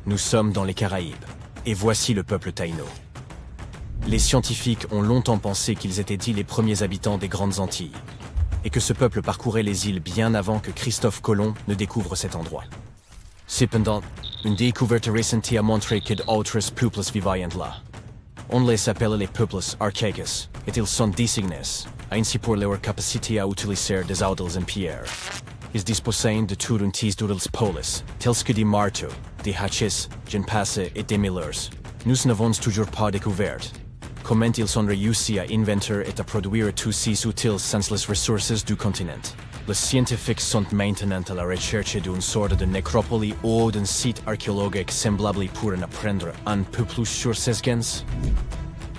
Nous sommes dans les Caraïbes, et voici le peuple Taïno. Les scientifiques ont longtemps pensé qu'ils étaient dits les premiers habitants des Grandes Antilles, et que ce peuple parcourait les îles bien avant que Christophe Colomb ne découvre cet endroit. Cependant, une découverte récente a montré que d'autres peuples vivaient là. On les appelle les peuples archaïques, et ils sont désignés, ainsi pour leur capacité à utiliser des outils en pierre. Ils disposaient de tout un tis d'outils polis, tels que des marteaux, des hatchets, d'une passe et des millers. Nous n'avons toujours pas découvert comment ils ont réussi à inventer et à produire tous ces outils sans les ressources du continent. Les scientifiques sont maintenant à la recherche d'une sorte de nécropole ou d'un site archéologique semblable pour en apprendre un peu plus sur ces gens.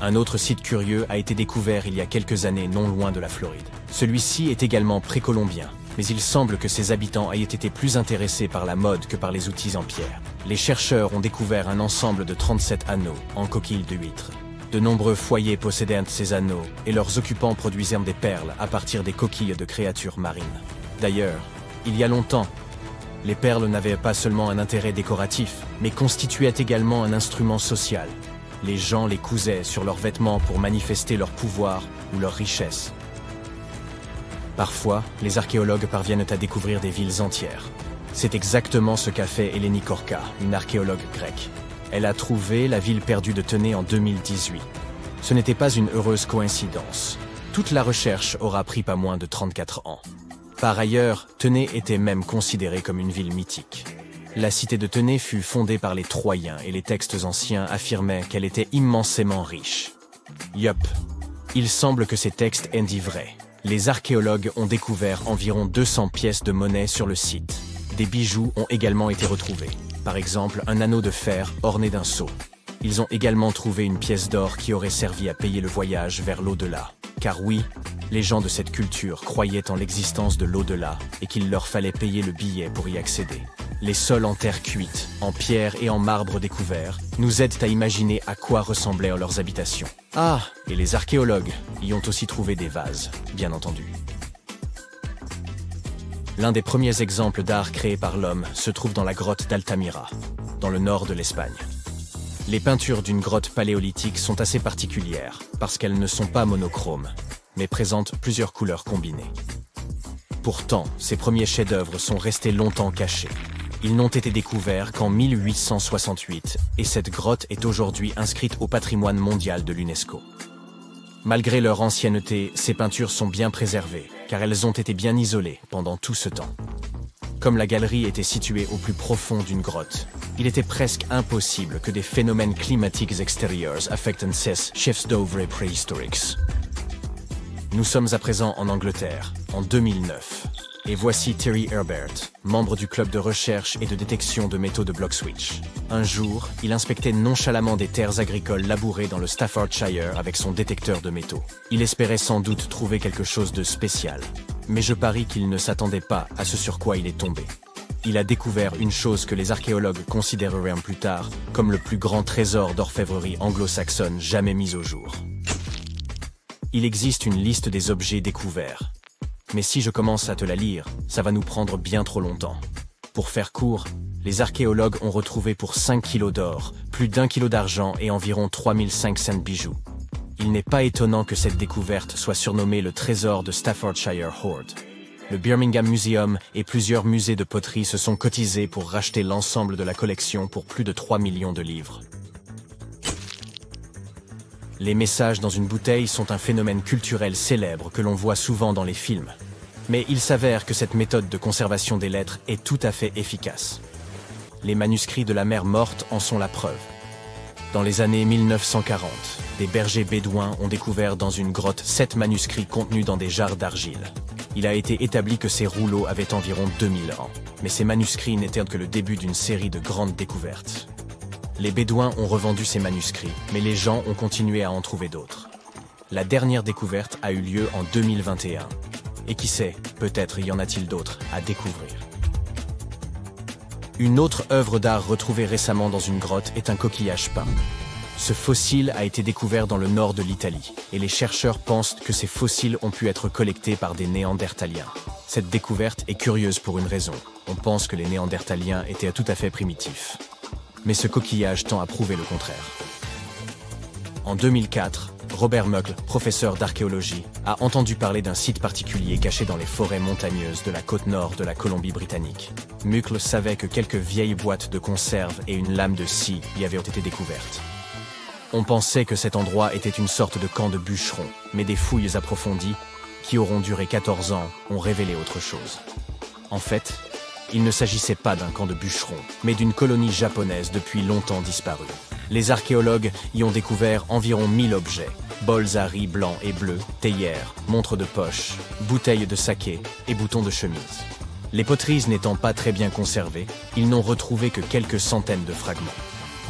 Un autre site curieux a été découvert il y a quelques années non loin de la Floride. Celui-ci est également précolombien, mais il semble que ses habitants aient été plus intéressés par la mode que par les outils en pierre. Les chercheurs ont découvert un ensemble de 37 anneaux en coquilles de huîtres. De nombreux foyers possédaient ces anneaux et leurs occupants produisaient des perles à partir des coquilles de créatures marines. D'ailleurs, il y a longtemps, les perles n'avaient pas seulement un intérêt décoratif, mais constituaient également un instrument social. Les gens les cousaient sur leurs vêtements pour manifester leur pouvoir ou leur richesse. Parfois, les archéologues parviennent à découvrir des villes entières. C'est exactement ce qu'a fait Eleni Korka, une archéologue grecque. Elle a trouvé la ville perdue de Tenay en 2018. Ce n'était pas une heureuse coïncidence. Toute la recherche aura pris pas moins de 34 ans. Par ailleurs, Tenay était même considérée comme une ville mythique. La cité de Tenay fut fondée par les Troyens et les textes anciens affirmaient qu'elle était immensément riche. Yup, il semble que ces textes aient dit vrai. Les archéologues ont découvert environ 200 pièces de monnaie sur le site. Des bijoux ont également été retrouvés. Par exemple, un anneau de fer orné d'un sceau. Ils ont également trouvé une pièce d'or qui aurait servi à payer le voyage vers l'au-delà. Car oui, les gens de cette culture croyaient en l'existence de l'au-delà et qu'il leur fallait payer le billet pour y accéder. Les sols en terre cuite, en pierre et en marbre découverts nous aident à imaginer à quoi ressemblaient leurs habitations. Ah, et les archéologues y ont aussi trouvé des vases, bien entendu. L'un des premiers exemples d'art créé par l'homme se trouve dans la grotte d'Altamira, dans le nord de l'Espagne. Les peintures d'une grotte paléolithique sont assez particulières parce qu'elles ne sont pas monochromes, mais présentent plusieurs couleurs combinées. Pourtant, ces premiers chefs-d'œuvre sont restés longtemps cachés. Ils n'ont été découverts qu'en 1868 et cette grotte est aujourd'hui inscrite au patrimoine mondial de l'UNESCO. Malgré leur ancienneté, ces peintures sont bien préservées, car elles ont été bien isolées pendant tout ce temps. Comme la galerie était située au plus profond d'une grotte, il était presque impossible que des phénomènes climatiques extérieurs affectent ces chefs-d'œuvre préhistoriques. Nous sommes à présent en Angleterre, en 2009, et voici Terry Herbert, membre du club de recherche et de détection de métaux de Bloxwich. Un jour, il inspectait nonchalamment des terres agricoles labourées dans le Staffordshire avec son détecteur de métaux. Il espérait sans doute trouver quelque chose de spécial, mais je parie qu'il ne s'attendait pas à ce sur quoi il est tombé. Il a découvert une chose que les archéologues considéreraient plus tard comme le plus grand trésor d'orfèvrerie anglo-saxonne jamais mis au jour. Il existe une liste des objets découverts. Mais si je commence à te la lire, ça va nous prendre bien trop longtemps. Pour faire court, les archéologues ont retrouvé pour 5 kilos d'or, plus d'1 kilo d'argent et environ 3500 bijoux. Il n'est pas étonnant que cette découverte soit surnommée le trésor de Staffordshire Hoard. Le Birmingham Museum et plusieurs musées de poterie se sont cotisés pour racheter l'ensemble de la collection pour plus de 3 millions de livres. Les messages dans une bouteille sont un phénomène culturel célèbre que l'on voit souvent dans les films. Mais il s'avère que cette méthode de conservation des lettres est tout à fait efficace. Les manuscrits de la mer Morte en sont la preuve. Dans les années 1940, des bergers bédouins ont découvert dans une grotte 7 manuscrits contenus dans des jarres d'argile. Il a été établi que ces rouleaux avaient environ 2000 ans. Mais ces manuscrits n'étaient que le début d'une série de grandes découvertes. Les Bédouins ont revendu ces manuscrits, mais les gens ont continué à en trouver d'autres. La dernière découverte a eu lieu en 2021. Et qui sait, peut-être y en a-t-il d'autres à découvrir. Une autre œuvre d'art retrouvée récemment dans une grotte est un coquillage peint. Ce fossile a été découvert dans le nord de l'Italie, et les chercheurs pensent que ces fossiles ont pu être collectés par des Néandertaliens. Cette découverte est curieuse pour une raison. On pense que les Néandertaliens étaient tout à fait primitifs. Mais ce coquillage tend à prouver le contraire. En 2004, Robert Muckle, professeur d'archéologie, a entendu parler d'un site particulier caché dans les forêts montagneuses de la côte nord de la Colombie-Britannique. Muckle savait que quelques vieilles boîtes de conserve et une lame de scie y avaient été découvertes. On pensait que cet endroit était une sorte de camp de bûcherons, mais des fouilles approfondies, qui auront duré 14 ans, ont révélé autre chose. En fait, il ne s'agissait pas d'un camp de bûcherons, mais d'une colonie japonaise depuis longtemps disparue. Les archéologues y ont découvert environ 1000 objets, bols à riz blancs et bleus, théières, montres de poche, bouteilles de saké et boutons de chemise. Les poteries n'étant pas très bien conservées, ils n'ont retrouvé que quelques centaines de fragments.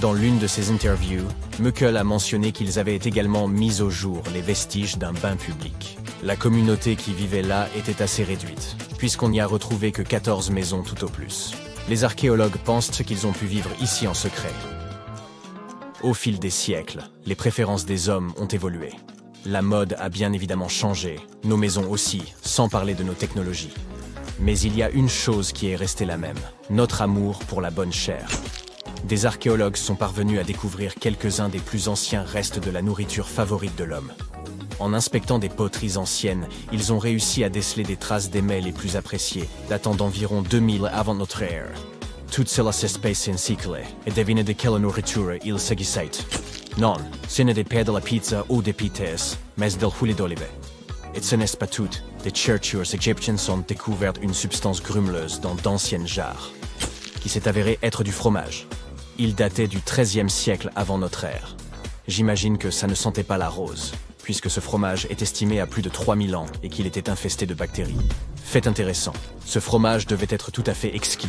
Dans l'une de ses interviews, Muckle a mentionné qu'ils avaient également mis au jour les vestiges d'un bain public. La communauté qui vivait là était assez réduite, puisqu'on n'y a retrouvé que 14 maisons tout au plus. Les archéologues pensent qu'ils ont pu vivre ici en secret. Au fil des siècles, les préférences des hommes ont évolué. La mode a bien évidemment changé, nos maisons aussi, sans parler de nos technologies. Mais il y a une chose qui est restée la même, notre amour pour la bonne chair. Des archéologues sont parvenus à découvrir quelques-uns des plus anciens restes de la nourriture favorite de l'homme. En inspectant des poteries anciennes, ils ont réussi à déceler des traces des mets les plus appréciés, datant d'environ 2000 avant notre ère. Toutes celles espèces in siècle, et deviennent de quelle nourriture ils s'agissent. Non, ce n'est pas de la pizza ou des pites, mais del huile d'olive. Et ce n'est pas tout, des chercheurs égyptiens ont découvert une substance grumeleuse dans d'anciennes jarres, qui s'est avérée être du fromage. Il datait du XIIIe siècle avant notre ère. J'imagine que ça ne sentait pas la rose, puisque ce fromage est estimé à plus de 3000 ans et qu'il était infesté de bactéries. Fait intéressant, ce fromage devait être tout à fait exquis.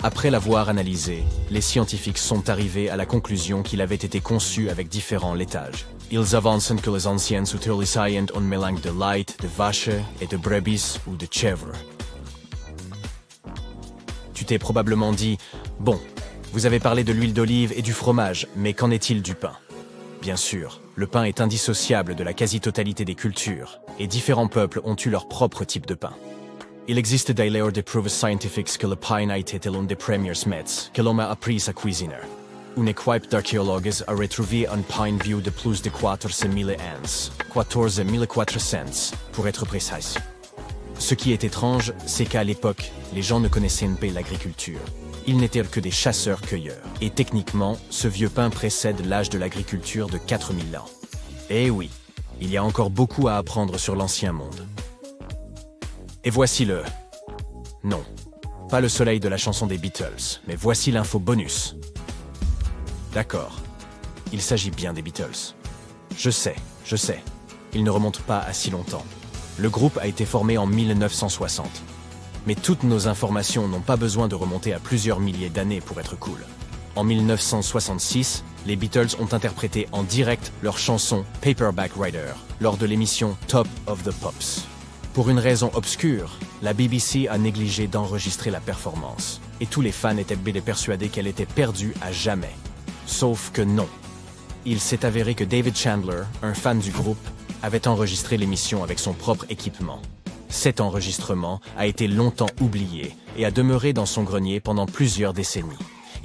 Après l'avoir analysé, les scientifiques sont arrivés à la conclusion qu'il avait été conçu avec différents laitages. Ils avancent que les anciens utilisaient un mélange de lait, de vache et de brebis ou de chèvre. Tu t'es probablement dit, bon, vous avez parlé de l'huile d'olive et du fromage, mais qu'en est-il du pain? Bien sûr, le pain est indissociable de la quasi-totalité des cultures, et différents peuples ont eu leur propre type de pain. Il existe d'ailleurs des preuves scientifiques que le pain a été l'un des premiers mets que l'homme a appris à cuisiner. Une équipe d'archéologues a retrouvé un pain vieux de plus de 400 000 ans, 14 400 pour être précis. Ce qui est étrange, c'est qu'à l'époque, les gens ne connaissaient pas l'agriculture. Ils n'étaient que des chasseurs-cueilleurs. Et techniquement, ce vieux pain précède l'âge de l'agriculture de 4000 ans. Eh oui, il y a encore beaucoup à apprendre sur l'ancien monde. Et voici le... Non, pas le soleil de la chanson des Beatles, mais voici l'info bonus. D'accord, il s'agit bien des Beatles. Je sais, il ne remonte pas à si longtemps. Le groupe a été formé en 1960. Mais toutes nos informations n'ont pas besoin de remonter à plusieurs milliers d'années pour être cool. En 1966, les Beatles ont interprété en direct leur chanson Paperback Writer lors de l'émission Top of the Pops. Pour une raison obscure, la BBC a négligé d'enregistrer la performance, et tous les fans étaient persuadés qu'elle était perdue à jamais. Sauf que non. Il s'est avéré que David Chandler, un fan du groupe, avait enregistré l'émission avec son propre équipement. Cet enregistrement a été longtemps oublié et a demeuré dans son grenier pendant plusieurs décennies.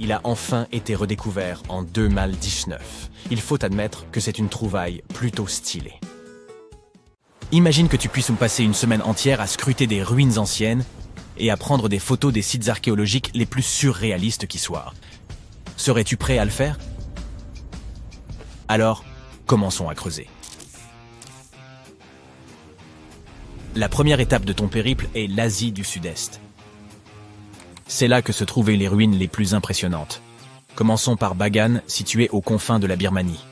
Il a enfin été redécouvert en 2019. Il faut admettre que c'est une trouvaille plutôt stylée. Imagine que tu puisses passer une semaine entière à scruter des ruines anciennes et à prendre des photos des sites archéologiques les plus surréalistes qui soient. Serais-tu prêt à le faire? Alors, commençons à creuser. La première étape de ton périple est l'Asie du Sud-Est. C'est là que se trouvaient les ruines les plus impressionnantes. Commençons par Bagan, situé aux confins de la Birmanie.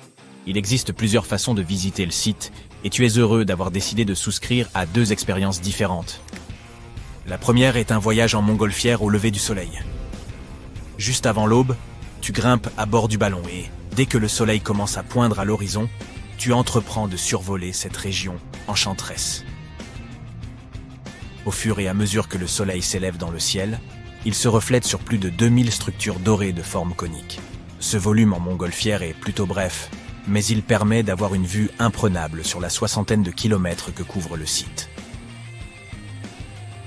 Il existe plusieurs façons de visiter le site, et tu es heureux d'avoir décidé de souscrire à 2 expériences différentes. La première est un voyage en montgolfière au lever du soleil. Juste avant l'aube, tu grimpes à bord du ballon et, dès que le soleil commence à poindre à l'horizon, tu entreprends de survoler cette région enchanteresse. Au fur et à mesure que le soleil s'élève dans le ciel, il se reflète sur plus de 2000 structures dorées de forme conique. Ce volume en montgolfière est plutôt bref, mais il permet d'avoir une vue imprenable sur la 60aine de kilomètres que couvre le site.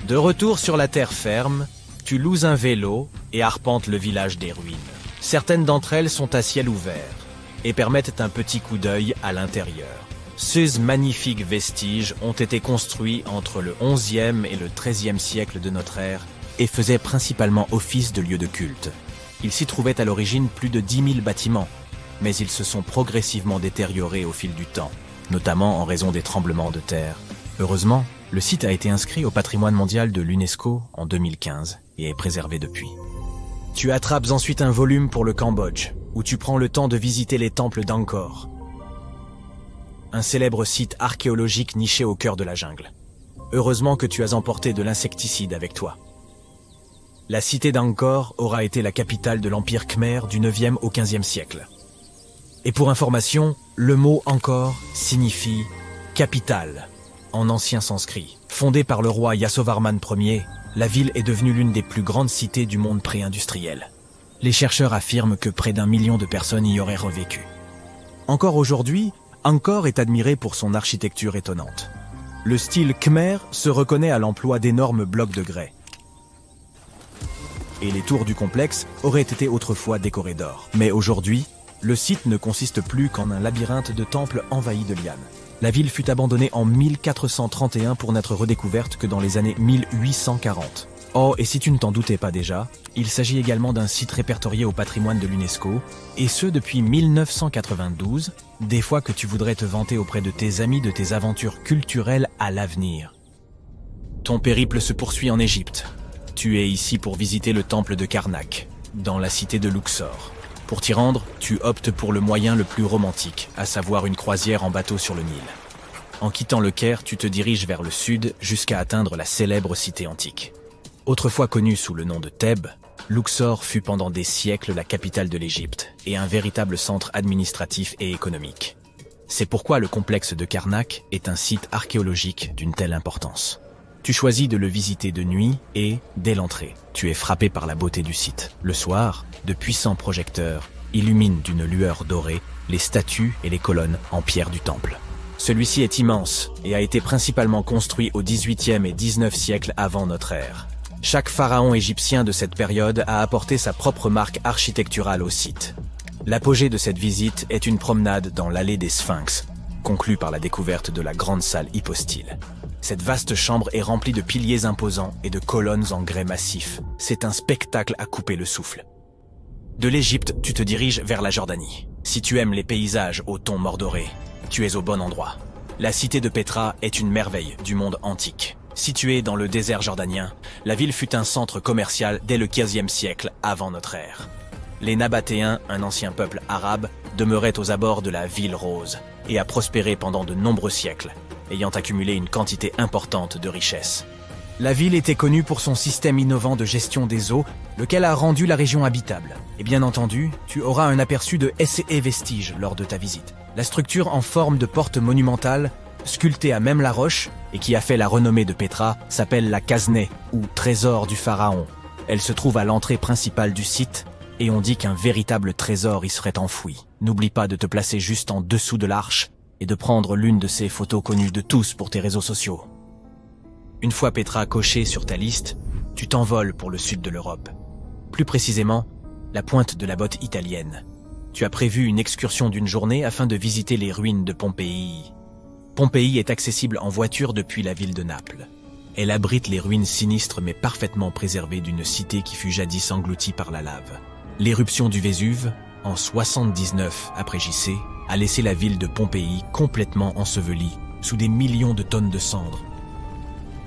De retour sur la terre ferme, tu loues un vélo et arpentes le village des ruines. Certaines d'entre elles sont à ciel ouvert et permettent un petit coup d'œil à l'intérieur. Ces magnifiques vestiges ont été construits entre le XIe et le XIIIe siècle de notre ère et faisaient principalement office de lieu de culte. Il s'y trouvait à l'origine plus de 10 000 bâtiments, mais ils se sont progressivement détériorés au fil du temps, notamment en raison des tremblements de terre. Heureusement, le site a été inscrit au patrimoine mondial de l'UNESCO en 2015 et est préservé depuis. Tu attrapes ensuite un volume pour le Cambodge, où tu prends le temps de visiter les temples d'Angkor, un célèbre site archéologique niché au cœur de la jungle. Heureusement que tu as emporté de l'insecticide avec toi. La cité d'Angkor aura été la capitale de l'Empire Khmer du 9e au 15e siècle. Et pour information, le mot Angkor signifie « capitale » en ancien sanskrit. Fondée par le roi Yasovarman Ier, la ville est devenue l'une des plus grandes cités du monde pré-industriel. Les chercheurs affirment que près d'1 million de personnes y auraient revécu. Encore aujourd'hui, Angkor est admiré pour son architecture étonnante. Le style khmer se reconnaît à l'emploi d'énormes blocs de grès. Et les tours du complexe auraient été autrefois décorées d'or. Mais aujourd'hui, le site ne consiste plus qu'en un labyrinthe de temples envahis de lianes. La ville fut abandonnée en 1431 pour n'être redécouverte que dans les années 1840. Oh, et si tu ne t'en doutais pas déjà, il s'agit également d'un site répertorié au patrimoine de l'UNESCO, et ce depuis 1992, des fois que tu voudrais te vanter auprès de tes amis de tes aventures culturelles à l'avenir. Ton périple se poursuit en Égypte. Tu es ici pour visiter le temple de Karnak, dans la cité de Luxor. Pour t'y rendre, tu optes pour le moyen le plus romantique, à savoir une croisière en bateau sur le Nil. En quittant le Caire, tu te diriges vers le sud jusqu'à atteindre la célèbre cité antique. Autrefois connue sous le nom de Thèbes, Luxor fut pendant des siècles la capitale de l'Égypte et un véritable centre administratif et économique. C'est pourquoi le complexe de Karnak est un site archéologique d'une telle importance. Tu choisis de le visiter de nuit et, dès l'entrée, tu es frappé par la beauté du site. Le soir, de puissants projecteurs illuminent d'une lueur dorée les statues et les colonnes en pierre du temple. Celui-ci est immense et a été principalement construit au XVIIIe et XIXe siècle avant notre ère. Chaque pharaon égyptien de cette période a apporté sa propre marque architecturale au site. L'apogée de cette visite est une promenade dans l'allée des Sphinx, conclue par la découverte de la grande salle hypostyle. Cette vaste chambre est remplie de piliers imposants et de colonnes en grès massif. C'est un spectacle à couper le souffle. De l'Égypte, tu te diriges vers la Jordanie. Si tu aimes les paysages au ton mordoré, tu es au bon endroit. La cité de Pétra est une merveille du monde antique. Située dans le désert jordanien, la ville fut un centre commercial dès le XVe siècle avant notre ère. Les Nabatéens, un ancien peuple arabe, demeuraient aux abords de la ville rose et a prospéré pendant de nombreux siècles, ayant accumulé une quantité importante de richesses. La ville était connue pour son système innovant de gestion des eaux, lequel a rendu la région habitable. Et bien entendu, tu auras un aperçu de S&E vestiges lors de ta visite. La structure en forme de porte monumentale, sculptée à même la roche, et qui a fait la renommée de Pétra, s'appelle la Khazne, ou trésor du pharaon. Elle se trouve à l'entrée principale du site, et on dit qu'un véritable trésor y serait enfoui. N'oublie pas de te placer juste en dessous de l'arche, et de prendre l'une de ces photos connues de tous pour tes réseaux sociaux. Une fois Pétra cochée sur ta liste, tu t'envoles pour le sud de l'Europe. Plus précisément, la pointe de la botte italienne. Tu as prévu une excursion d'une journée afin de visiter les ruines de Pompéi. Pompéi est accessible en voiture depuis la ville de Naples. Elle abrite les ruines sinistres mais parfaitement préservées d'une cité qui fut jadis engloutie par la lave. L'éruption du Vésuve, en 79 après JC, a laissé la ville de Pompéi complètement ensevelie sous des millions de tonnes de cendres.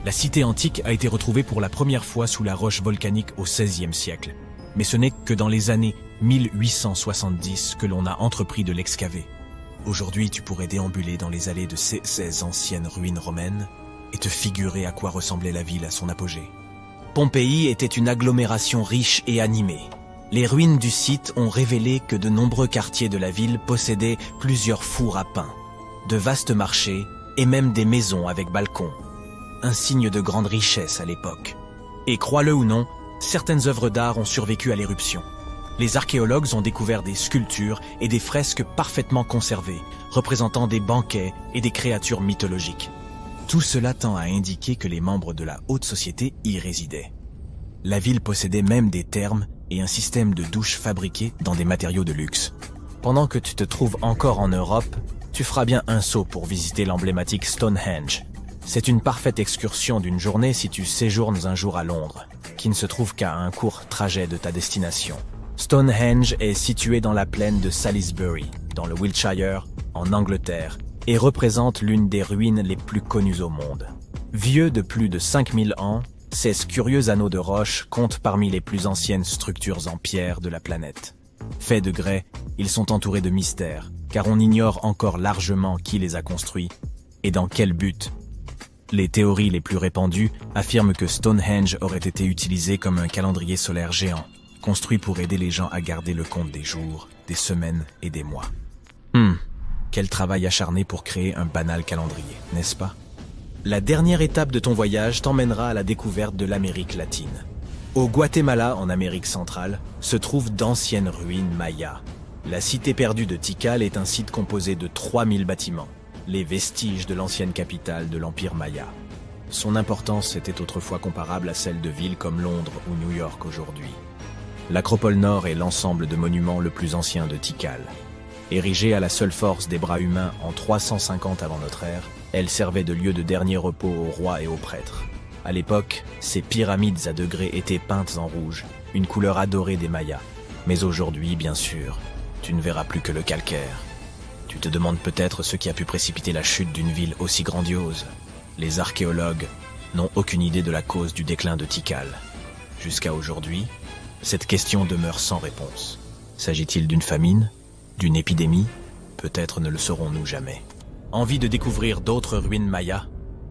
La cité antique a été retrouvée pour la première fois sous la roche volcanique au XVIe siècle. Mais ce n'est que dans les années 1870 que l'on a entrepris de l'excaver. Aujourd'hui, tu pourrais déambuler dans les allées de ces anciennes ruines romaines et te figurer à quoi ressemblait la ville à son apogée. Pompéi était une agglomération riche et animée. Les ruines du site ont révélé que de nombreux quartiers de la ville possédaient plusieurs fours à pain, de vastes marchés et même des maisons avec balcons. Un signe de grande richesse à l'époque. Et crois-le ou non, certaines œuvres d'art ont survécu à l'éruption. Les archéologues ont découvert des sculptures et des fresques parfaitement conservées, représentant des banquets et des créatures mythologiques. Tout cela tend à indiquer que les membres de la haute société y résidaient. La ville possédait même des thermes et un système de douche fabriqué dans des matériaux de luxe. Pendant que tu te trouves encore en Europe, tu feras bien un saut pour visiter l'emblématique Stonehenge. C'est une parfaite excursion d'une journée si tu séjournes un jour à Londres, qui ne se trouve qu'à un court trajet de ta destination. Stonehenge est situé dans la plaine de Salisbury, dans le Wiltshire, en Angleterre, et représente l'une des ruines les plus connues au monde. Vieux de plus de 5000 ans, ces curieux anneaux de roche comptent parmi les plus anciennes structures en pierre de la planète. Faits de grès, ils sont entourés de mystères, car on ignore encore largement qui les a construits et dans quel but. Les théories les plus répandues affirment que Stonehenge aurait été utilisé comme un calendrier solaire géant, construit pour aider les gens à garder le compte des jours, des semaines et des mois. Quel travail acharné pour créer un banal calendrier, n'est-ce pas? La dernière étape de ton voyage t'emmènera à la découverte de l'Amérique latine. Au Guatemala, en Amérique centrale, se trouvent d'anciennes ruines mayas. La cité perdue de Tikal est un site composé de 3000 bâtiments, les vestiges de l'ancienne capitale de l'Empire maya. Son importance était autrefois comparable à celle de villes comme Londres ou New York aujourd'hui. L'Acropole Nord est l'ensemble de monuments le plus ancien de Tikal. Érigée à la seule force des bras humains en 350 avant notre ère, elle servait de lieu de dernier repos aux rois et aux prêtres. À l'époque, ces pyramides à degrés étaient peintes en rouge, une couleur adorée des Mayas. Mais aujourd'hui, bien sûr, tu ne verras plus que le calcaire. Tu te demandes peut-être ce qui a pu précipiter la chute d'une ville aussi grandiose. Les archéologues n'ont aucune idée de la cause du déclin de Tikal. Jusqu'à aujourd'hui, cette question demeure sans réponse. S'agit-il d'une famine? D'une épidémie? Peut-être ne le saurons-nous jamais. Envie de découvrir d'autres ruines mayas?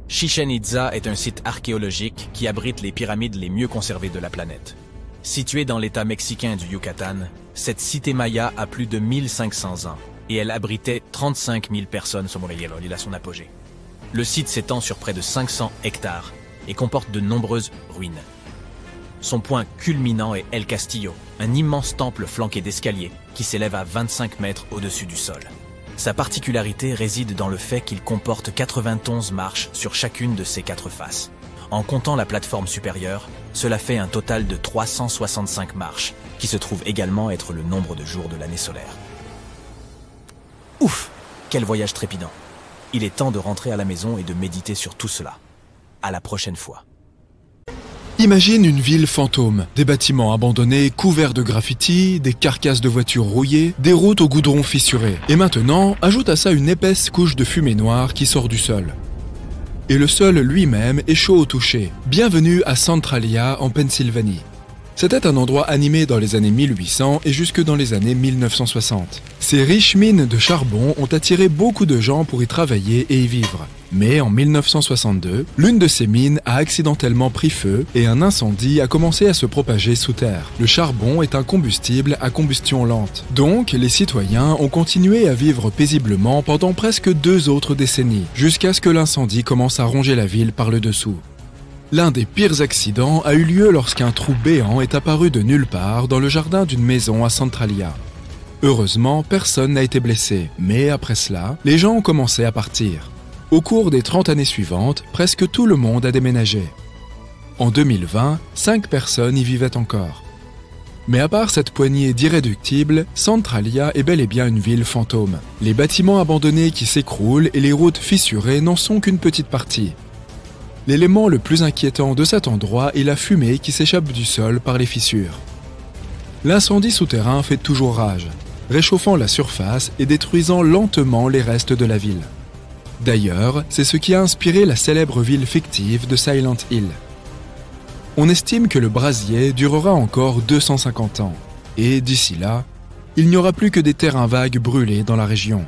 Chichén Itzá est un site archéologique qui abrite les pyramides les mieux conservées de la planète. Située dans l'état mexicain du Yucatan, cette cité maya a plus de 1500 ans et elle abritait 35 000 personnes sur l'île à son apogée. Le site s'étend sur près de 500 hectares et comporte de nombreuses ruines. Son point culminant est El Castillo, un immense temple flanqué d'escaliers qui s'élève à 25 mètres au-dessus du sol. Sa particularité réside dans le fait qu'il comporte 91 marches sur chacune de ses 4 faces. En comptant la plateforme supérieure, cela fait un total de 365 marches, qui se trouve également être le nombre de jours de l'année solaire. Ouf! Quel voyage trépidant! Il est temps de rentrer à la maison et de méditer sur tout cela. À la prochaine fois. Imagine une ville fantôme, des bâtiments abandonnés couverts de graffitis, des carcasses de voitures rouillées, des routes au goudron fissuré. Et maintenant, ajoute à ça une épaisse couche de fumée noire qui sort du sol. Et le sol lui-même est chaud au toucher. Bienvenue à Centralia, en Pennsylvanie. C'était un endroit animé dans les années 1800 et jusque dans les années 1960. Ces riches mines de charbon ont attiré beaucoup de gens pour y travailler et y vivre. Mais en 1962, l'une de ces mines a accidentellement pris feu et un incendie a commencé à se propager sous terre. Le charbon est un combustible à combustion lente. Donc, les citoyens ont continué à vivre paisiblement pendant presque 2 autres décennies, jusqu'à ce que l'incendie commence à ronger la ville par le dessous. L'un des pires accidents a eu lieu lorsqu'un trou béant est apparu de nulle part dans le jardin d'une maison à Centralia. Heureusement, personne n'a été blessé, mais après cela, les gens ont commencé à partir. Au cours des 30 années suivantes, presque tout le monde a déménagé. En 2020, 5 personnes y vivaient encore. Mais à part cette poignée d'irréductibles, Centralia est bel et bien une ville fantôme. Les bâtiments abandonnés qui s'écroulent et les routes fissurées n'en sont qu'une petite partie. L'élément le plus inquiétant de cet endroit est la fumée qui s'échappe du sol par les fissures. L'incendie souterrain fait toujours rage, réchauffant la surface et détruisant lentement les restes de la ville. D'ailleurs, c'est ce qui a inspiré la célèbre ville fictive de Silent Hill. On estime que le brasier durera encore 250 ans, et d'ici là, il n'y aura plus que des terrains vagues brûlés dans la région.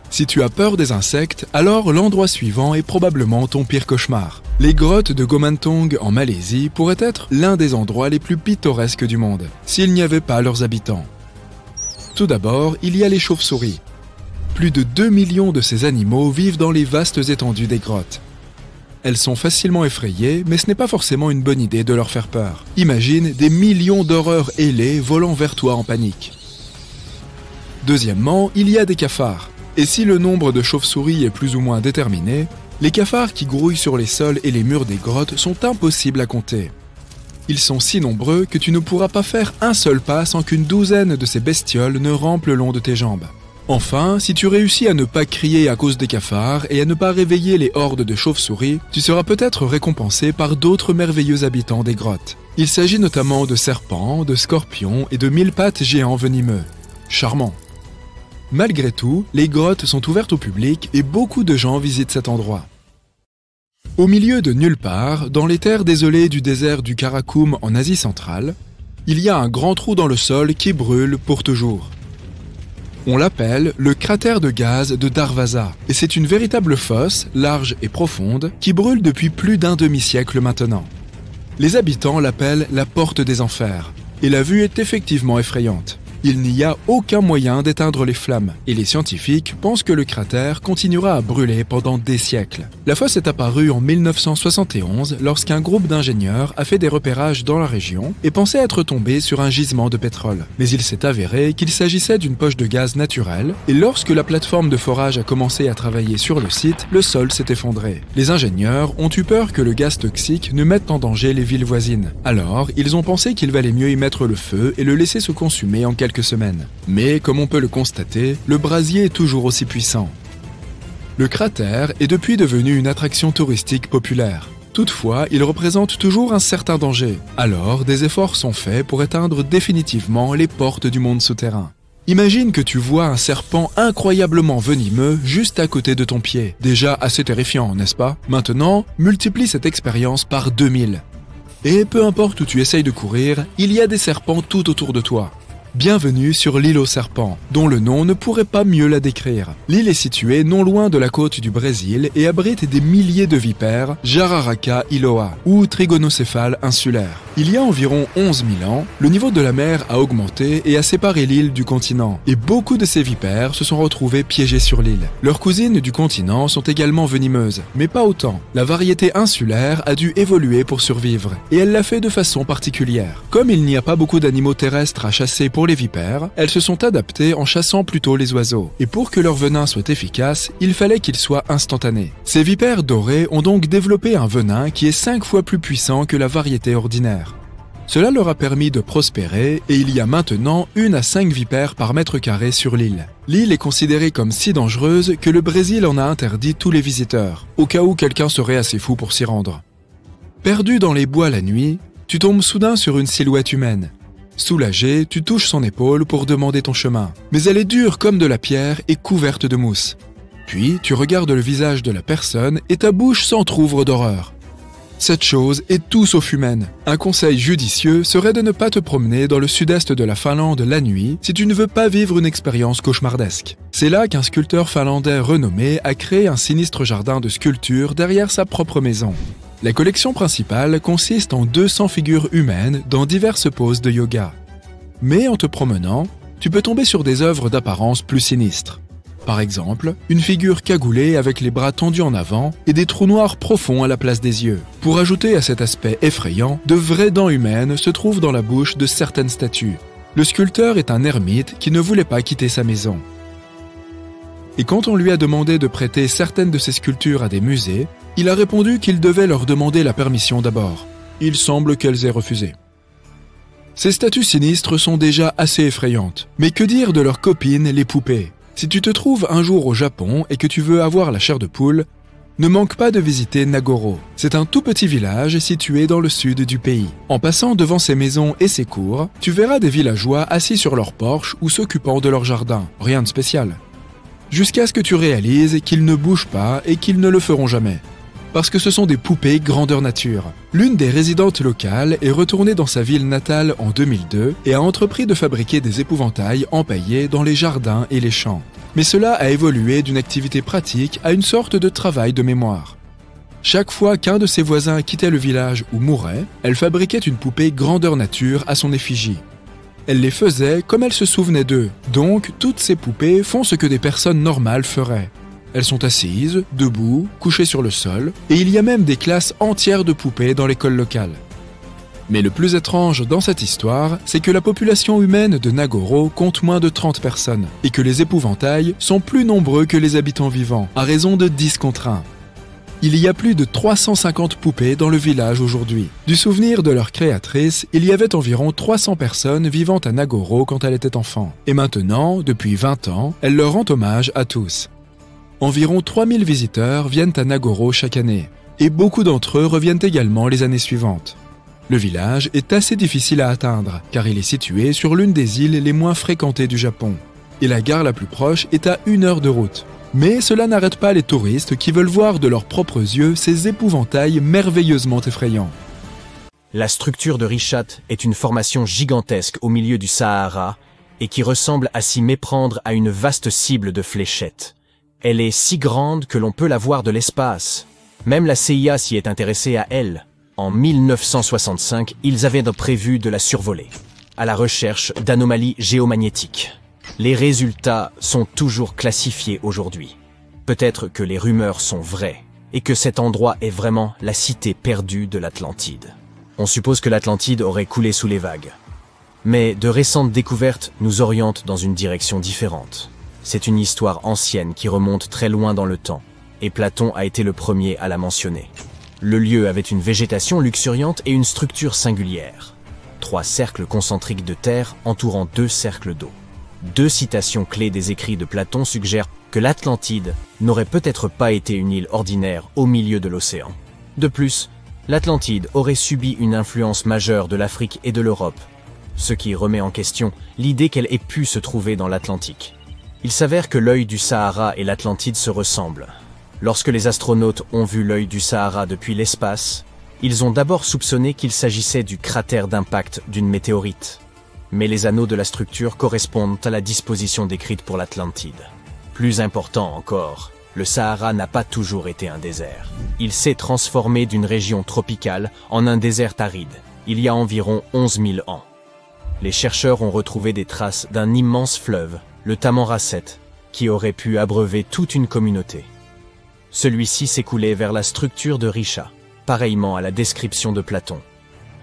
Si tu as peur des insectes, alors l'endroit suivant est probablement ton pire cauchemar. Les grottes de Gomantong en Malaisie pourraient être l'un des endroits les plus pittoresques du monde, s'il n'y avait pas leurs habitants. Tout d'abord, il y a les chauves-souris. Plus de 2 millions de ces animaux vivent dans les vastes étendues des grottes. Elles sont facilement effrayées, mais ce n'est pas forcément une bonne idée de leur faire peur. Imagine des millions d'horreurs ailées volant vers toi en panique. Deuxièmement, il y a des cafards. Et si le nombre de chauves-souris est plus ou moins déterminé, les cafards qui grouillent sur les sols et les murs des grottes sont impossibles à compter. Ils sont si nombreux que tu ne pourras pas faire un seul pas sans qu'une douzaine de ces bestioles ne rampent le long de tes jambes. Enfin, si tu réussis à ne pas crier à cause des cafards et à ne pas réveiller les hordes de chauves-souris, tu seras peut-être récompensé par d'autres merveilleux habitants des grottes. Il s'agit notamment de serpents, de scorpions et de mille-pattes géants venimeux. Charmant. Malgré tout, les grottes sont ouvertes au public et beaucoup de gens visitent cet endroit. Au milieu de nulle part, dans les terres désolées du désert du Karakoum en Asie centrale, il y a un grand trou dans le sol qui brûle pour toujours. On l'appelle le cratère de gaz de Darvaza, et c'est une véritable fosse, large et profonde, qui brûle depuis plus d'un demi-siècle maintenant. Les habitants l'appellent la porte des enfers, et la vue est effectivement effrayante. Il n'y a aucun moyen d'éteindre les flammes, et les scientifiques pensent que le cratère continuera à brûler pendant des siècles. La fosse est apparue en 1971 lorsqu'un groupe d'ingénieurs a fait des repérages dans la région et pensait être tombé sur un gisement de pétrole. Mais il s'est avéré qu'il s'agissait d'une poche de gaz naturelle, et lorsque la plateforme de forage a commencé à travailler sur le site, le sol s'est effondré. Les ingénieurs ont eu peur que le gaz toxique ne mette en danger les villes voisines. Alors, ils ont pensé qu'il valait mieux y mettre le feu et le laisser se consumer en quelques semaines. Mais, comme on peut le constater, le brasier est toujours aussi puissant. Le cratère est depuis devenu une attraction touristique populaire. Toutefois, il représente toujours un certain danger. Alors, des efforts sont faits pour éteindre définitivement les portes du monde souterrain. Imagine que tu vois un serpent incroyablement venimeux juste à côté de ton pied. Déjà assez terrifiant, n'est-ce pas? Maintenant, multiplie cette expérience par 2000. Et peu importe où tu essayes de courir, il y a des serpents tout autour de toi. Bienvenue sur l'île aux serpents, dont le nom ne pourrait pas mieux la décrire. L'île est située non loin de la côte du Brésil et abrite des milliers de vipères, Jararaca iloa, ou trigonocéphales insulaires. Il y a environ 11 000 ans, le niveau de la mer a augmenté et a séparé l'île du continent, et beaucoup de ces vipères se sont retrouvées piégées sur l'île. Leurs cousines du continent sont également venimeuses, mais pas autant. La variété insulaire a dû évoluer pour survivre, et elle l'a fait de façon particulière. Comme il n'y a pas beaucoup d'animaux terrestres à chasser pour les vipères, elles se sont adaptées en chassant plutôt les oiseaux. Et pour que leur venin soit efficace, il fallait qu'il soit instantané. Ces vipères dorées ont donc développé un venin qui est 5 fois plus puissant que la variété ordinaire. Cela leur a permis de prospérer et il y a maintenant 1 à 5 vipères par mètre carré sur l'île. L'île est considérée comme si dangereuse que le Brésil en a interdit tous les visiteurs, au cas où quelqu'un serait assez fou pour s'y rendre. Perdu dans les bois la nuit, tu tombes soudain sur une silhouette humaine. Soulagé, tu touches son épaule pour demander ton chemin. Mais elle est dure comme de la pierre et couverte de mousse. Puis, tu regardes le visage de la personne et ta bouche s'entr'ouvre d'horreur. Cette chose est tout sauf humaine. Un conseil judicieux serait de ne pas te promener dans le sud-est de la Finlande la nuit si tu ne veux pas vivre une expérience cauchemardesque. C'est là qu'un sculpteur finlandais renommé a créé un sinistre jardin de sculptures derrière sa propre maison. La collection principale consiste en 200 figures humaines dans diverses poses de yoga. Mais en te promenant, tu peux tomber sur des œuvres d'apparence plus sinistres. Par exemple, une figure cagoulée avec les bras tendus en avant et des trous noirs profonds à la place des yeux. Pour ajouter à cet aspect effrayant, de vraies dents humaines se trouvent dans la bouche de certaines statues. Le sculpteur est un ermite qui ne voulait pas quitter sa maison. Et quand on lui a demandé de prêter certaines de ses sculptures à des musées, il a répondu qu'il devait leur demander la permission d'abord. Il semble qu'elles aient refusé. Ces statues sinistres sont déjà assez effrayantes. Mais que dire de leurs copines, les poupées? Si tu te trouves un jour au Japon et que tu veux avoir la chair de poule, ne manque pas de visiter Nagoro. C'est un tout petit village situé dans le sud du pays. En passant devant ses maisons et ses cours, tu verras des villageois assis sur leur porche ou s'occupant de leur jardin. Rien de spécial. Jusqu'à ce que tu réalises qu'ils ne bougent pas et qu'ils ne le feront jamais. Parce que ce sont des poupées grandeur nature. L'une des résidentes locales est retournée dans sa ville natale en 2002 et a entrepris de fabriquer des épouvantails empaillés dans les jardins et les champs. Mais cela a évolué d'une activité pratique à une sorte de travail de mémoire. Chaque fois qu'un de ses voisins quittait le village ou mourait, elle fabriquait une poupée grandeur nature à son effigie. Elle les faisait comme elle se souvenait d'eux, donc toutes ces poupées font ce que des personnes normales feraient. Elles sont assises, debout, couchées sur le sol, et il y a même des classes entières de poupées dans l'école locale. Mais le plus étrange dans cette histoire, c'est que la population humaine de Nagoro compte moins de 30 personnes, et que les épouvantails sont plus nombreux que les habitants vivants, à raison de 10 contre 1. Il y a plus de 350 poupées dans le village aujourd'hui. Du souvenir de leur créatrice, il y avait environ 300 personnes vivant à Nagoro quand elle était enfant. Et maintenant, depuis 20 ans, elle leur rend hommage à tous. Environ 3000 visiteurs viennent à Nagoro chaque année. Et beaucoup d'entre eux reviennent également les années suivantes. Le village est assez difficile à atteindre, car il est situé sur l'une des îles les moins fréquentées du Japon. Et la gare la plus proche est à 1 heure de route. Mais cela n'arrête pas les touristes qui veulent voir de leurs propres yeux ces épouvantails merveilleusement effrayants. La structure de Richat est une formation gigantesque au milieu du Sahara et qui ressemble à s'y méprendre à une vaste cible de fléchettes. Elle est si grande que l'on peut la voir de l'espace. Même la CIA s'y est intéressée à elle. En 1965, ils avaient prévu de la survoler, à la recherche d'anomalies géomagnétiques. Les résultats sont toujours classifiés aujourd'hui. Peut-être que les rumeurs sont vraies et que cet endroit est vraiment la cité perdue de l'Atlantide. On suppose que l'Atlantide aurait coulé sous les vagues. Mais de récentes découvertes nous orientent dans une direction différente. C'est une histoire ancienne qui remonte très loin dans le temps, et Platon a été le premier à la mentionner. Le lieu avait une végétation luxuriante et une structure singulière. 3 cercles concentriques de terre entourant 2 cercles d'eau. 2 citations clés des écrits de Platon suggèrent que l'Atlantide n'aurait peut-être pas été une île ordinaire au milieu de l'océan. De plus, l'Atlantide aurait subi une influence majeure de l'Afrique et de l'Europe, ce qui remet en question l'idée qu'elle ait pu se trouver dans l'Atlantique. Il s'avère que l'œil du Sahara et l'Atlantide se ressemblent. Lorsque les astronautes ont vu l'œil du Sahara depuis l'espace, ils ont d'abord soupçonné qu'il s'agissait du cratère d'impact d'une météorite. Mais les anneaux de la structure correspondent à la disposition décrite pour l'Atlantide. Plus important encore, le Sahara n'a pas toujours été un désert. Il s'est transformé d'une région tropicale en un désert aride, il y a environ 11 000 ans. Les chercheurs ont retrouvé des traces d'un immense fleuve, le Tamanrasset, qui aurait pu abreuver toute une communauté. Celui-ci s'écoulait vers la structure de Richat, pareillement à la description de Platon.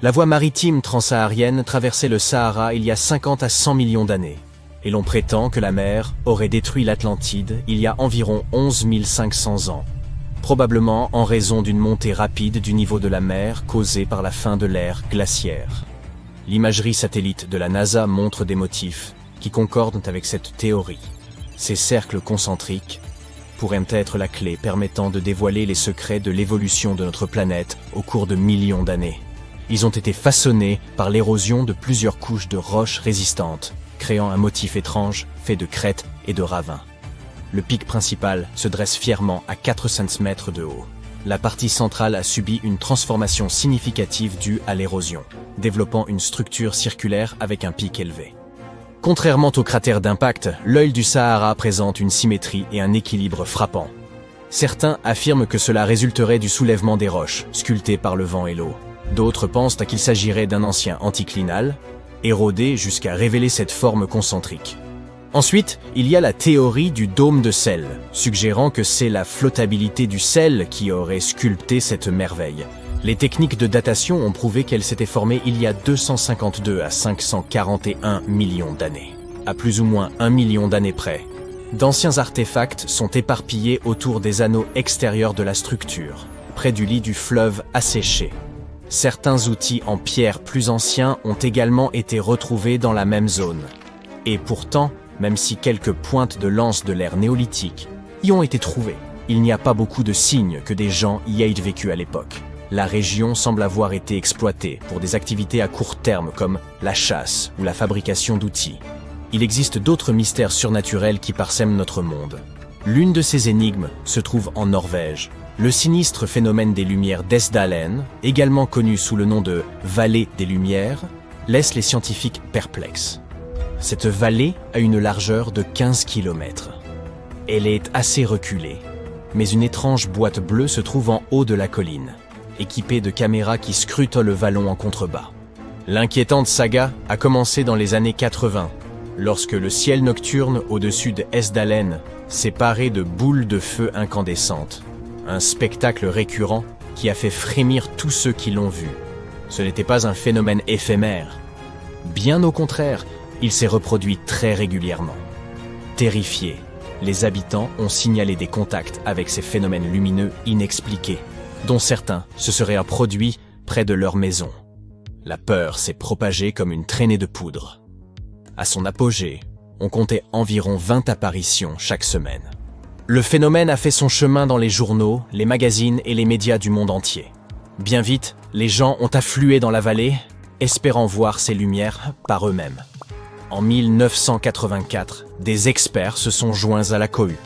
La voie maritime transsaharienne traversait le Sahara il y a 50 à 100 millions d'années, et l'on prétend que la mer aurait détruit l'Atlantide il y a environ 11 500 ans, probablement en raison d'une montée rapide du niveau de la mer causée par la fin de l'ère glaciaire. L'imagerie satellite de la NASA montre des motifs qui concordent avec cette théorie. Ces cercles concentriques pourraient être la clé permettant de dévoiler les secrets de l'évolution de notre planète au cours de millions d'années. Ils ont été façonnés par l'érosion de plusieurs couches de roches résistantes, créant un motif étrange fait de crêtes et de ravins. Le pic principal se dresse fièrement à 400 mètres de haut. La partie centrale a subi une transformation significative due à l'érosion, développant une structure circulaire avec un pic élevé. Contrairement au cratère d'impact, l'œil du Sahara présente une symétrie et un équilibre frappant. Certains affirment que cela résulterait du soulèvement des roches, sculptées par le vent et l'eau. D'autres pensent qu'il s'agirait d'un ancien anticlinal, érodé jusqu'à révéler cette forme concentrique. Ensuite, il y a la théorie du dôme de sel, suggérant que c'est la flottabilité du sel qui aurait sculpté cette merveille. Les techniques de datation ont prouvé qu'elle s'était formée il y a 252 à 541 millions d'années, à plus ou moins 1 million d'années près. D'anciens artefacts sont éparpillés autour des anneaux extérieurs de la structure, près du lit du fleuve asséché. Certains outils en pierre plus anciens ont également été retrouvés dans la même zone. Et pourtant, même si quelques pointes de lance de l'ère néolithique y ont été trouvées, il n'y a pas beaucoup de signes que des gens y aient vécu à l'époque. La région semble avoir été exploitée pour des activités à court terme comme la chasse ou la fabrication d'outils. Il existe d'autres mystères surnaturels qui parsèment notre monde. L'une de ces énigmes se trouve en Norvège. Le sinistre phénomène des lumières d'Esdalen, également connu sous le nom de vallée des lumières, laisse les scientifiques perplexes. Cette vallée a une largeur de 15 km. Elle est assez reculée, mais une étrange boîte bleue se trouve en haut de la colline, équipée de caméras qui scrutent le vallon en contrebas. L'inquiétante saga a commencé dans les années 80, lorsque le ciel nocturne au-dessus de Esdalen s'est paré de boules de feu incandescentes. Un spectacle récurrent qui a fait frémir tous ceux qui l'ont vu. Ce n'était pas un phénomène éphémère. Bien au contraire, il s'est reproduit très régulièrement. Terrifiés, les habitants ont signalé des contacts avec ces phénomènes lumineux inexpliqués, dont certains se seraient produits près de leur maison. La peur s'est propagée comme une traînée de poudre. À son apogée, on comptait environ 20 apparitions chaque semaine. Le phénomène a fait son chemin dans les journaux, les magazines et les médias du monde entier. Bien vite, les gens ont afflué dans la vallée, espérant voir ces lumières par eux-mêmes. En 1984, des experts se sont joints à la cohue,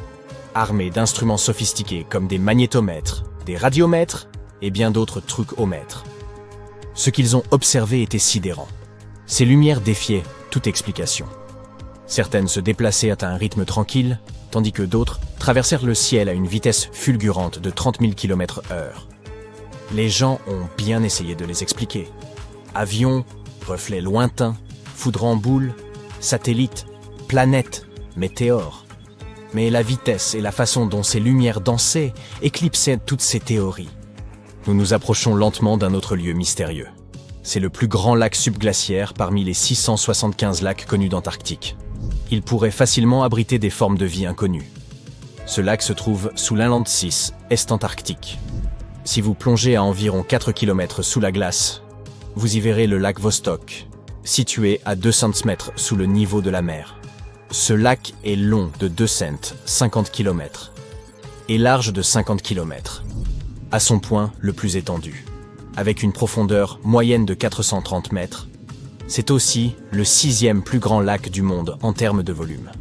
armés d'instruments sophistiqués comme des magnétomètres, des radiomètres et bien d'autres trucs-o-mètres. Ce qu'ils ont observé était sidérant. Ces lumières défiaient toute explication. Certaines se déplaçaient à un rythme tranquille, tandis que d'autres traversèrent le ciel à une vitesse fulgurante de 30 000 km/h. Les gens ont bien essayé de les expliquer. Avions, reflets lointains, foudre en boule, satellites, planètes, météores. Mais la vitesse et la façon dont ces lumières dansaient éclipsaient toutes ces théories. Nous nous approchons lentement d'un autre lieu mystérieux. C'est le plus grand lac subglaciaire parmi les 675 lacs connus d'Antarctique. Il pourrait facilement abriter des formes de vie inconnues. Ce lac se trouve sous l'Inland 6, Est-Antarctique. Si vous plongez à environ 4 km sous la glace, vous y verrez le lac Vostok, situé à 200 mètres sous le niveau de la mer. Ce lac est long de 2 cents, 50 km, et large de 50 km, à son point le plus étendu. Avec une profondeur moyenne de 430 mètres, c'est aussi le 6e plus grand lac du monde en termes de volume.